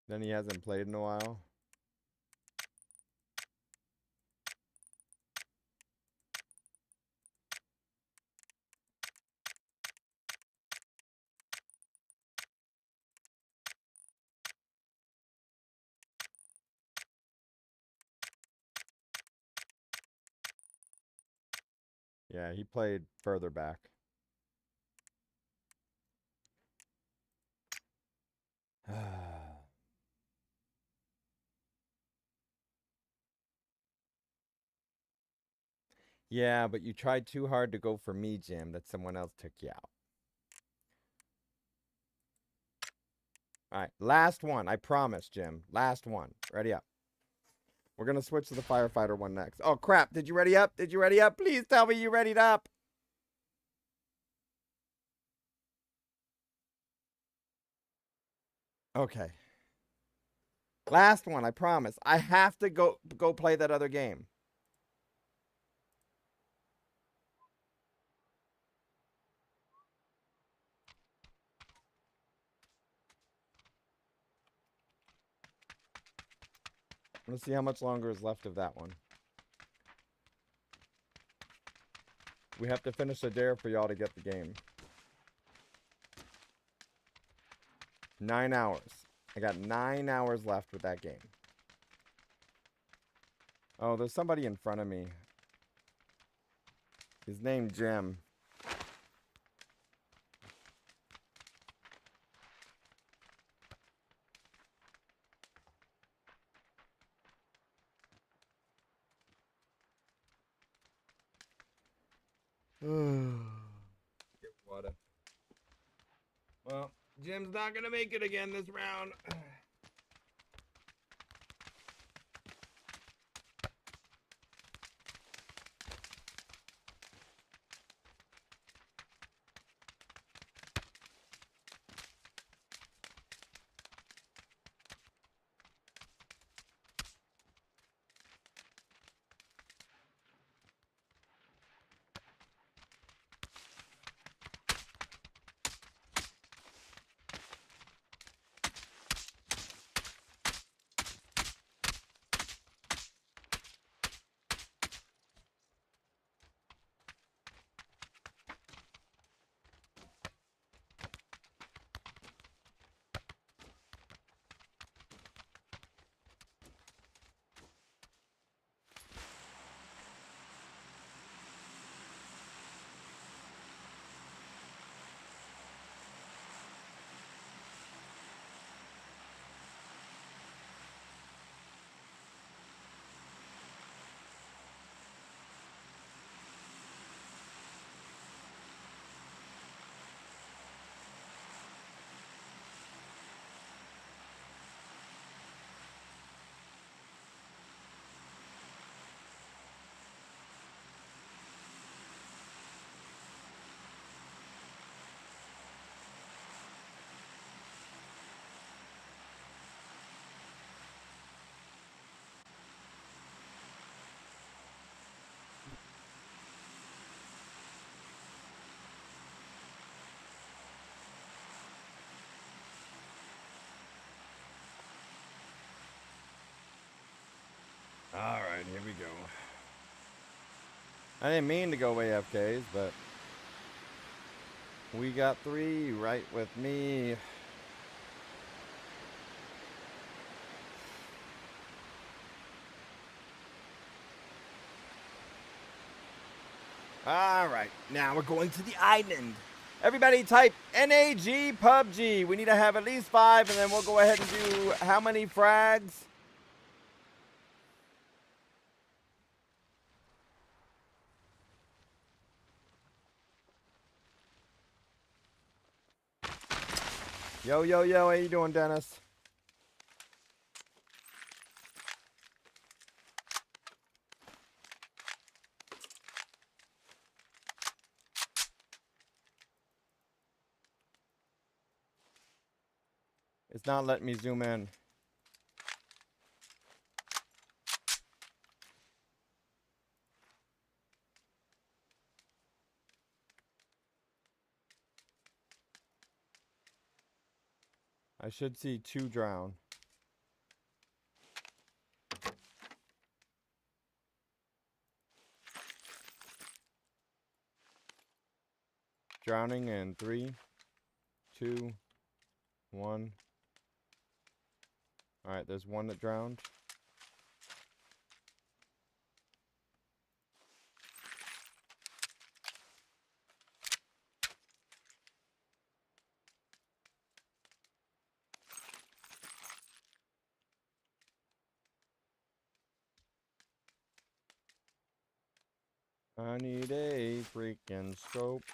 then he hasn't played in a while. Yeah, he played further back. Yeah, but you tried too hard to go for me, Jim, that someone else took you out. Alright, last one. I promise, Jim. Last one. Ready up. We're going to switch to the firefighter one next. Oh, crap. Did you ready up? Did you ready up? Please tell me you readied up. Okay. Last one, I promise. I have to go play that other game. Let's see how much longer is left of that one. We have to finish a dare for y'all to get the game. 9 hours. I got 9 hours left with that game. Oh, there's somebody in front of me. His name Jim. Get water. Well, Jim's not gonna make it again this round. Alright, here we go. I didn't mean to go AFKs, but we got 3 right with me. Alright, now we're going to the island. Everybody type NAG PUBG. We need to have at least 5, and then we'll go ahead and do how many frags? Yo, yo, yo, how you doing, Dennis? It's not letting me zoom in. I should see 2 drown. Drowning in 3, 2, 1. Alright, there's 1 that drowned. I need a freaking scope.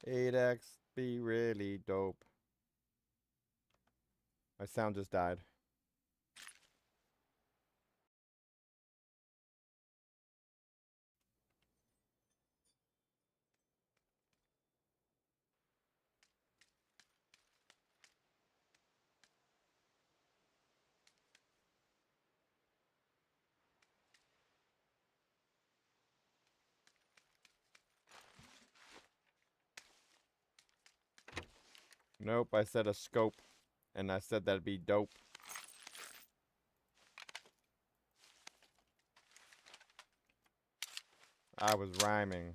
8x be really dope. My sound just died. Nope, I said a scope. And I said that'd be dope. I was rhyming.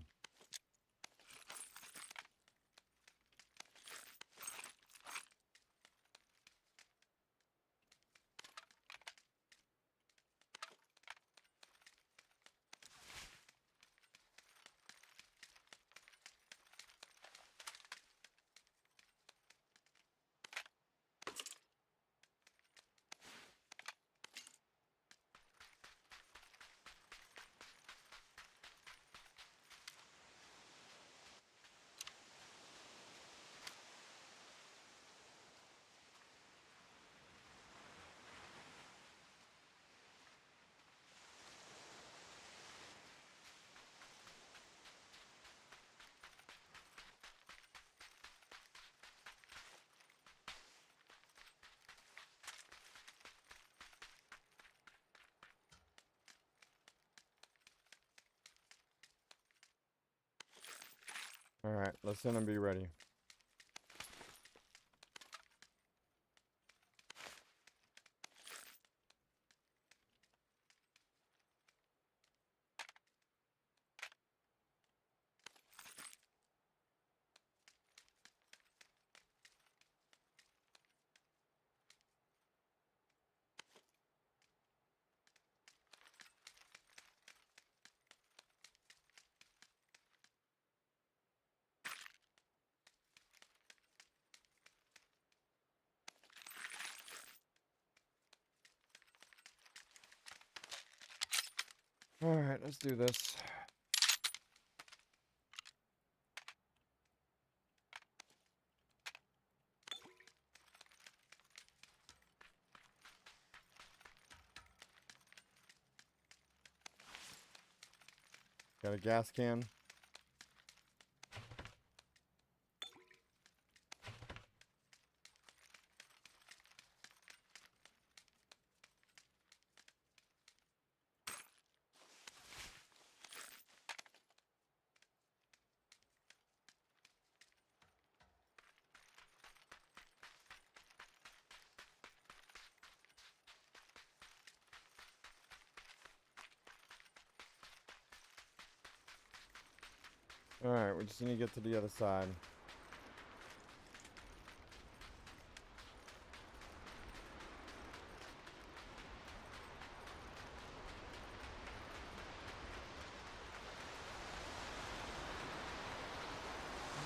Alright, listen and be ready. Alright, let's do this. Got a gas can. Alright, we just need to get to the other side.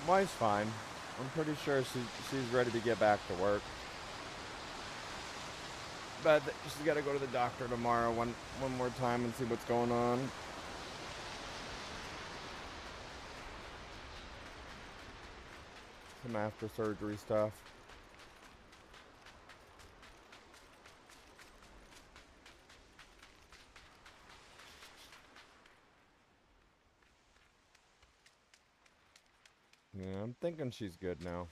Wife's fine. I'm pretty sure she's ready to get back to work. But she's got to go to the doctor tomorrow one more time and see what's going on. Some after surgery stuff. Yeah, I'm thinking she's good now.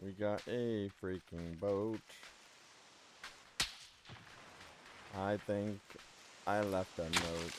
We got a freaking boat. I think I left a note.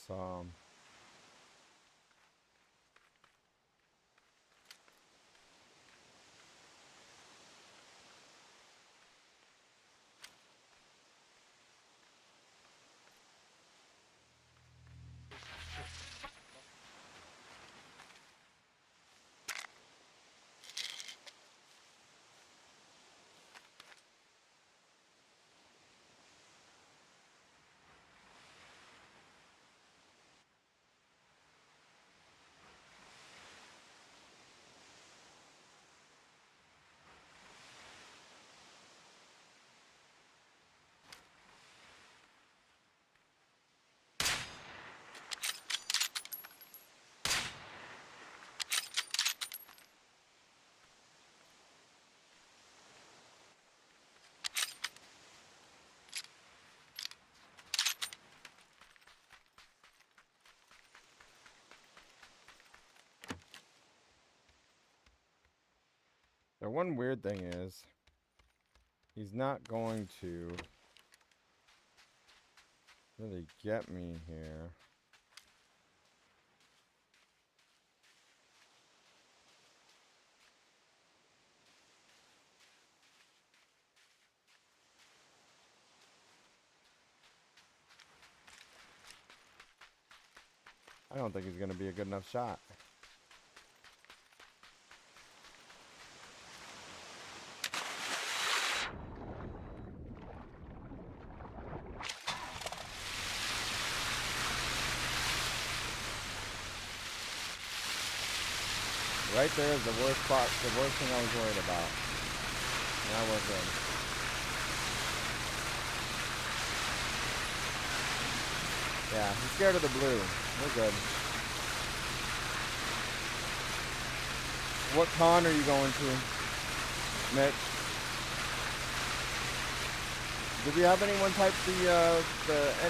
Awesome. The one weird thing is, he's not going to really get me here. I don't think he's going to be a good enough shot. Right there is the worst part, the worst thing I was worried about. Now we're good. Yeah, he's scared of the blue. We're good. What con are you going to, Mitch? Did we have anyone type the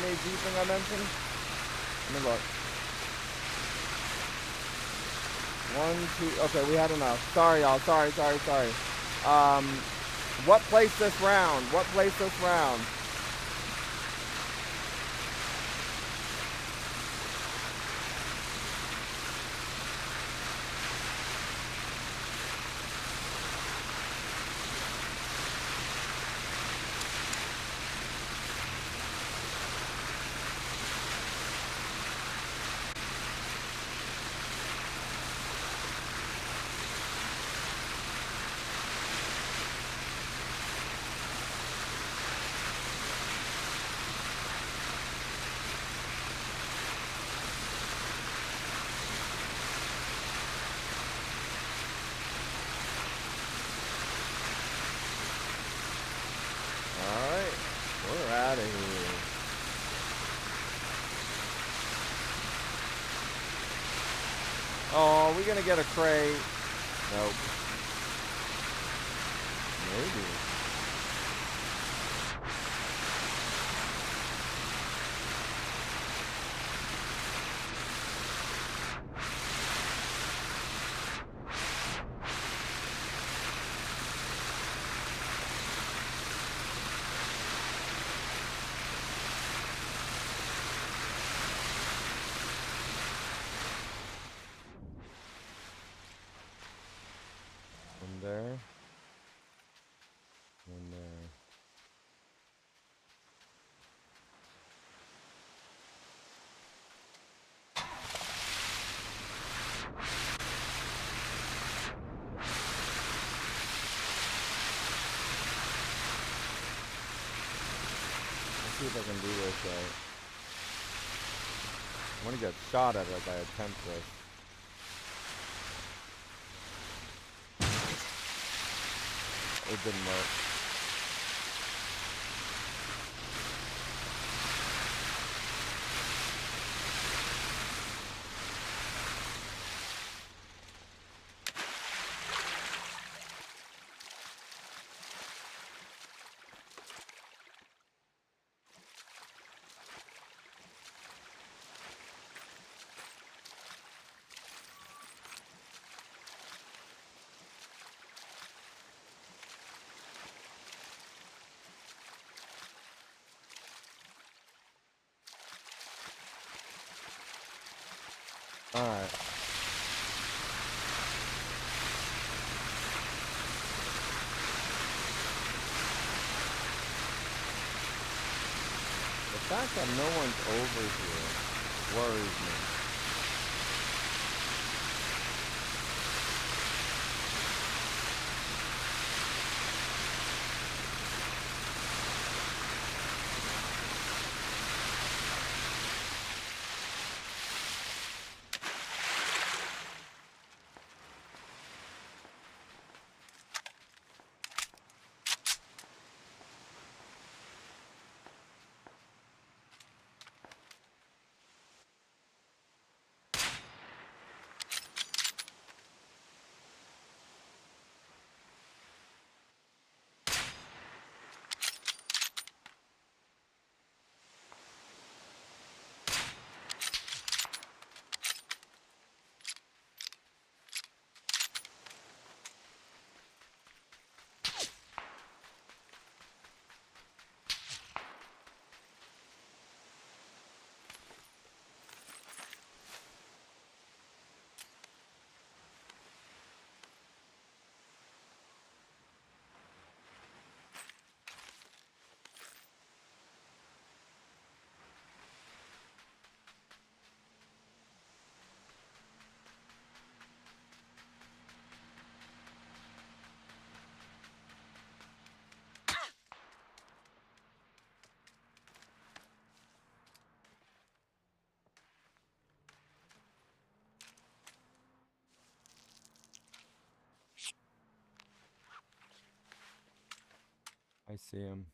NAG thing I mentioned? Let me look. 1, 2. Okay, we had enough. Sorry, y'all. Sorry. What placed this round? What placed this round? Alright, we're out of here. Oh, are we gonna get a crate? Nope. Maybe. One there. One there. Let's see if I can do this right. I want to get shot at as I attempt this. It didn't work. Alright. The fact that no one's over here worries me. I see him.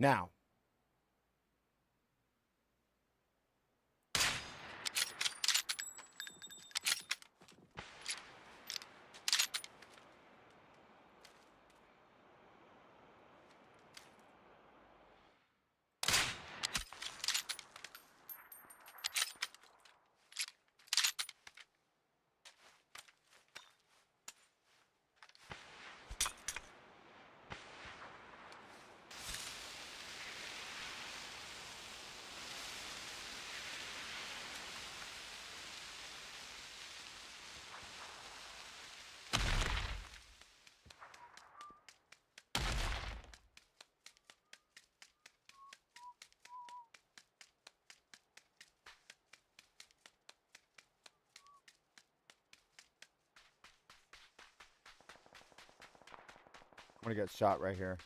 Now. I'm gonna get shot right here.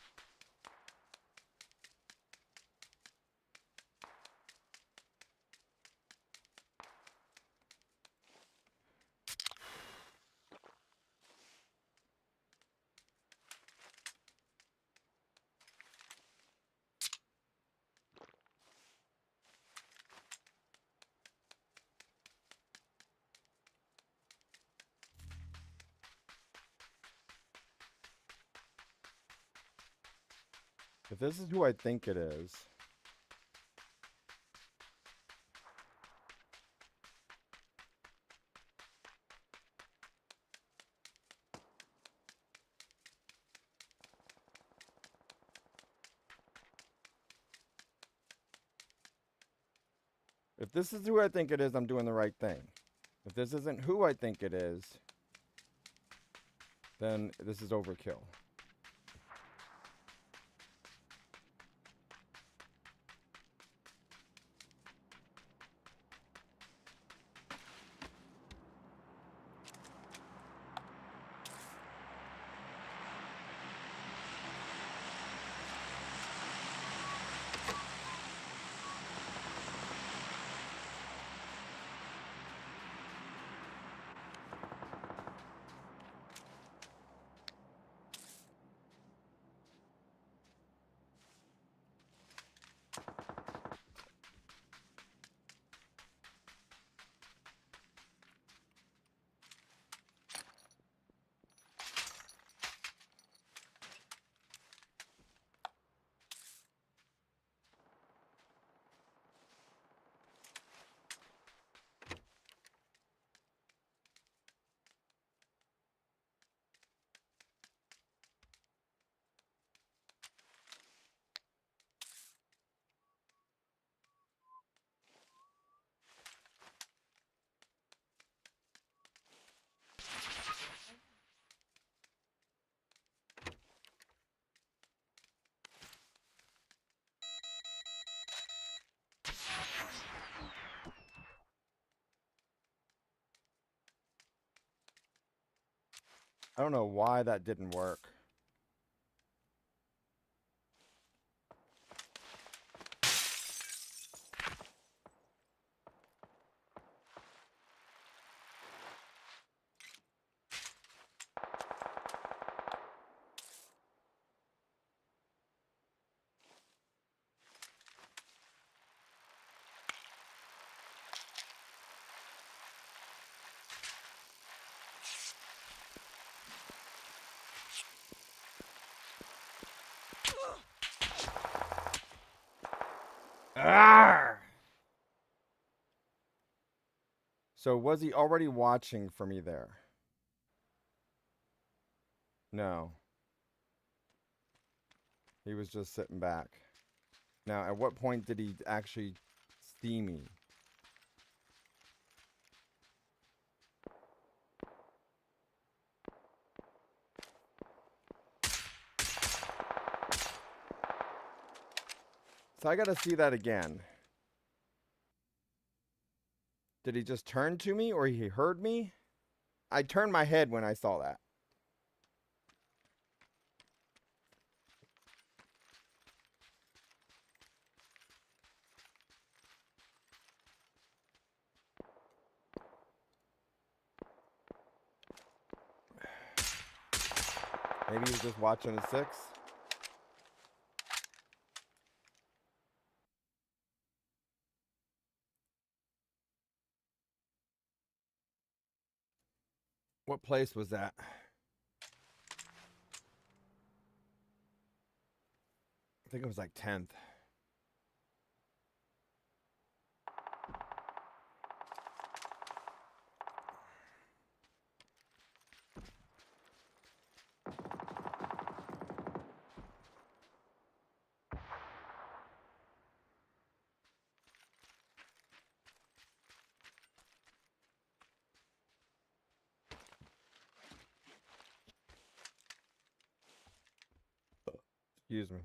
If this is who I think it is, I'm doing the right thing. If this isn't who I think it is, then this is overkill. I don't know why that didn't work. Arrgh! So was he already watching for me there? No. He was just sitting back. Now, at what point did he actually see me? So I gotta see that again. Did he just turn to me or he heard me? I turned my head when I saw that. Maybe he's just watching a 6. What place was that? I think it was like 10th. Excuse me.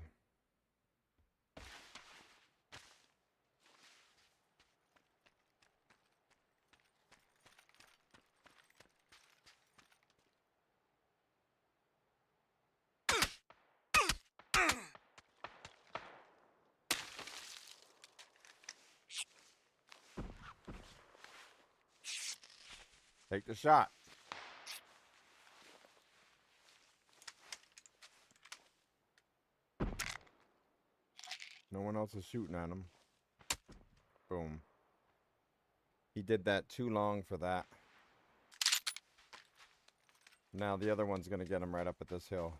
Take the shot. No one else is shooting at him. Boom. He did that too long for that. Now the other one's going to get him right up at this hill.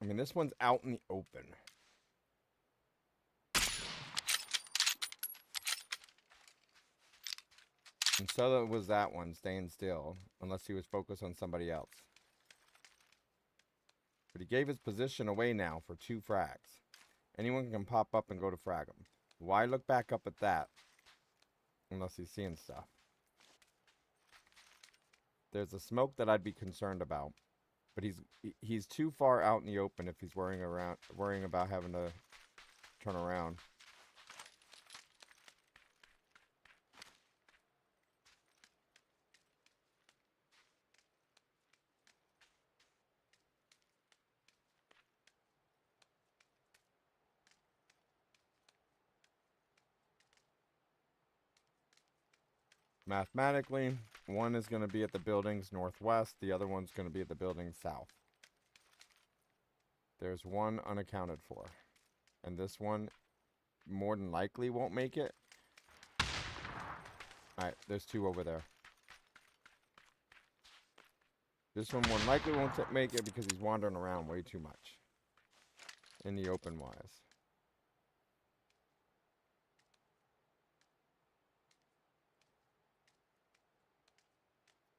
I mean, this one's out in the open. And so was that one, staying still, unless he was focused on somebody else. But he gave his position away now for 2 frags. Anyone can pop up and go to frag him. Why look back up at that? Unless he's seeing stuff. There's a smoke that I'd be concerned about. But he's too far out in the open if he's worrying about having to turn around. Mathematically, one is going to be at the buildings northwest, the other one's going to be at the buildings south. There's one unaccounted for. And this one more than likely won't make it. Alright, there's 2 over there. This one more than likely won't make it because he's wandering around way too much. In the open wise.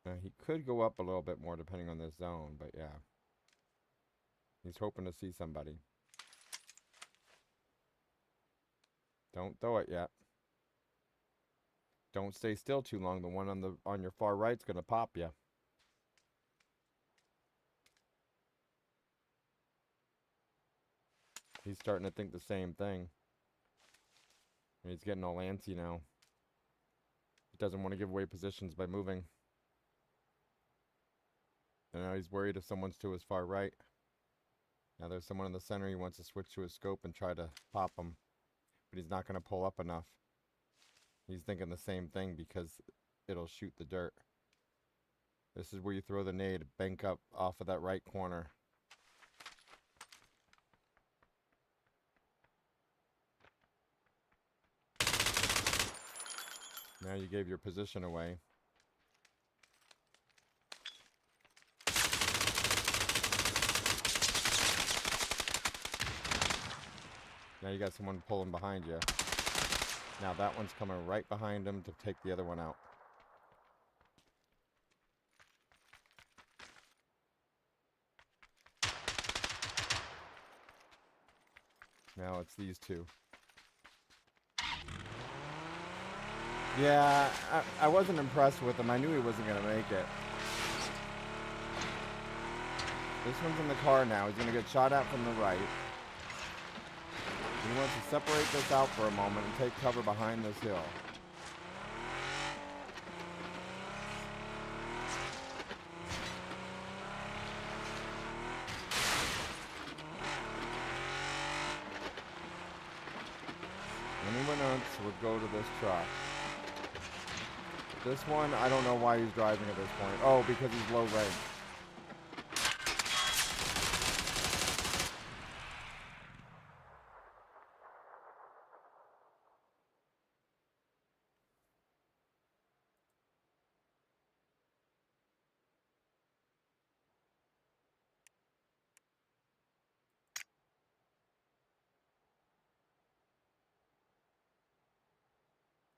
Now, he could go up a little bit more depending on this zone, but yeah. He's hoping to see somebody. Don't throw it yet. Don't stay still too long. The one on your far right's gonna pop you. He's starting to think the same thing. And he's getting all antsy now. Doesn't want to give away positions by moving. And now he's worried if someone's to his far right. Now there's someone in the center. He wants to switch to his scope and try to pop him. But he's not going to pull up enough. He's thinking the same thing because it'll shoot the dirt. This is where you throw the nade, bank up off of that right corner. Now you gave your position away. Now you got someone pulling behind you. Now that one's coming right behind him to take the other one out. Now it's these two. Yeah, I wasn't impressed with him. I knew he wasn't going to make it. This one's in the car now. He's going to get shot at from the right. He wants to separate this out for a moment and take cover behind this hill. Anyone else would go to this truck. This one, I don't know why he's driving at this point. Oh, because he's low rank.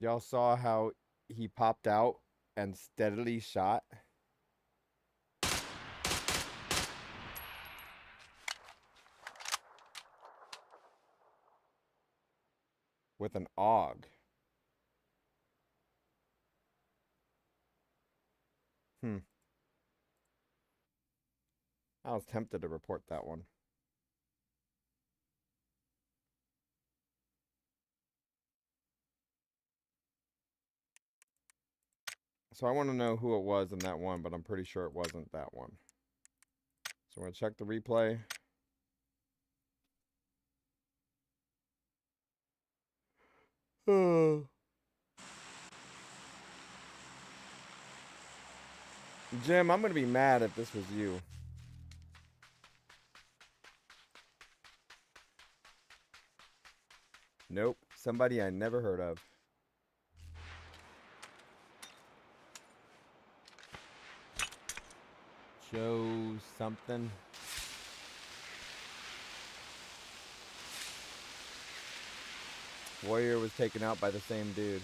Y'all saw how he popped out and steadily shot? With an AUG. I was tempted to report that one. So I want to know who it was in that one, but I'm pretty sure it wasn't that one. So I'm going to check the replay. Jim, I'm going to be mad if this was you. Nope. Somebody I never heard of. Joe something. Warrior was taken out by the same dude.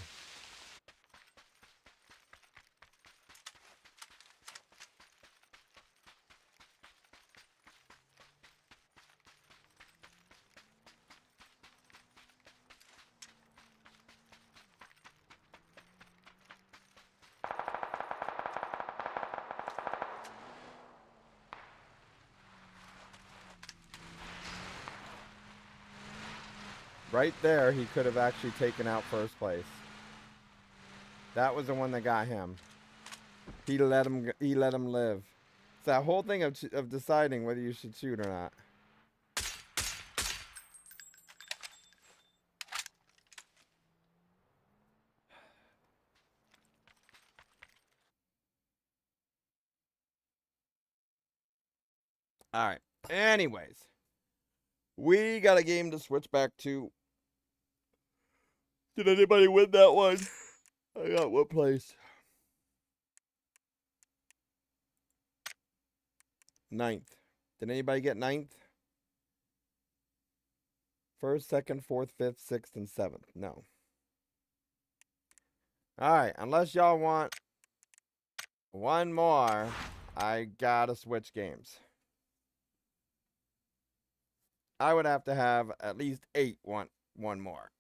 Right there, he could have actually taken out first place. That was the one that got him. He let him live. It's that whole thing of deciding whether you should shoot or not. All right. Anyways, we got a game to switch back to. Did anybody win that one? I got what place? 9th. Did anybody get 9th? 1st, 2nd, 4th, 5th, 6th, and 7th. No. Alright, unless y'all want one more, I gotta switch games. I would have to have at least 8 one more.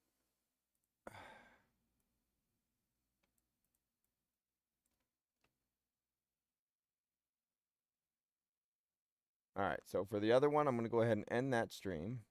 Alright, so for the other one, I'm going to go ahead and end that stream.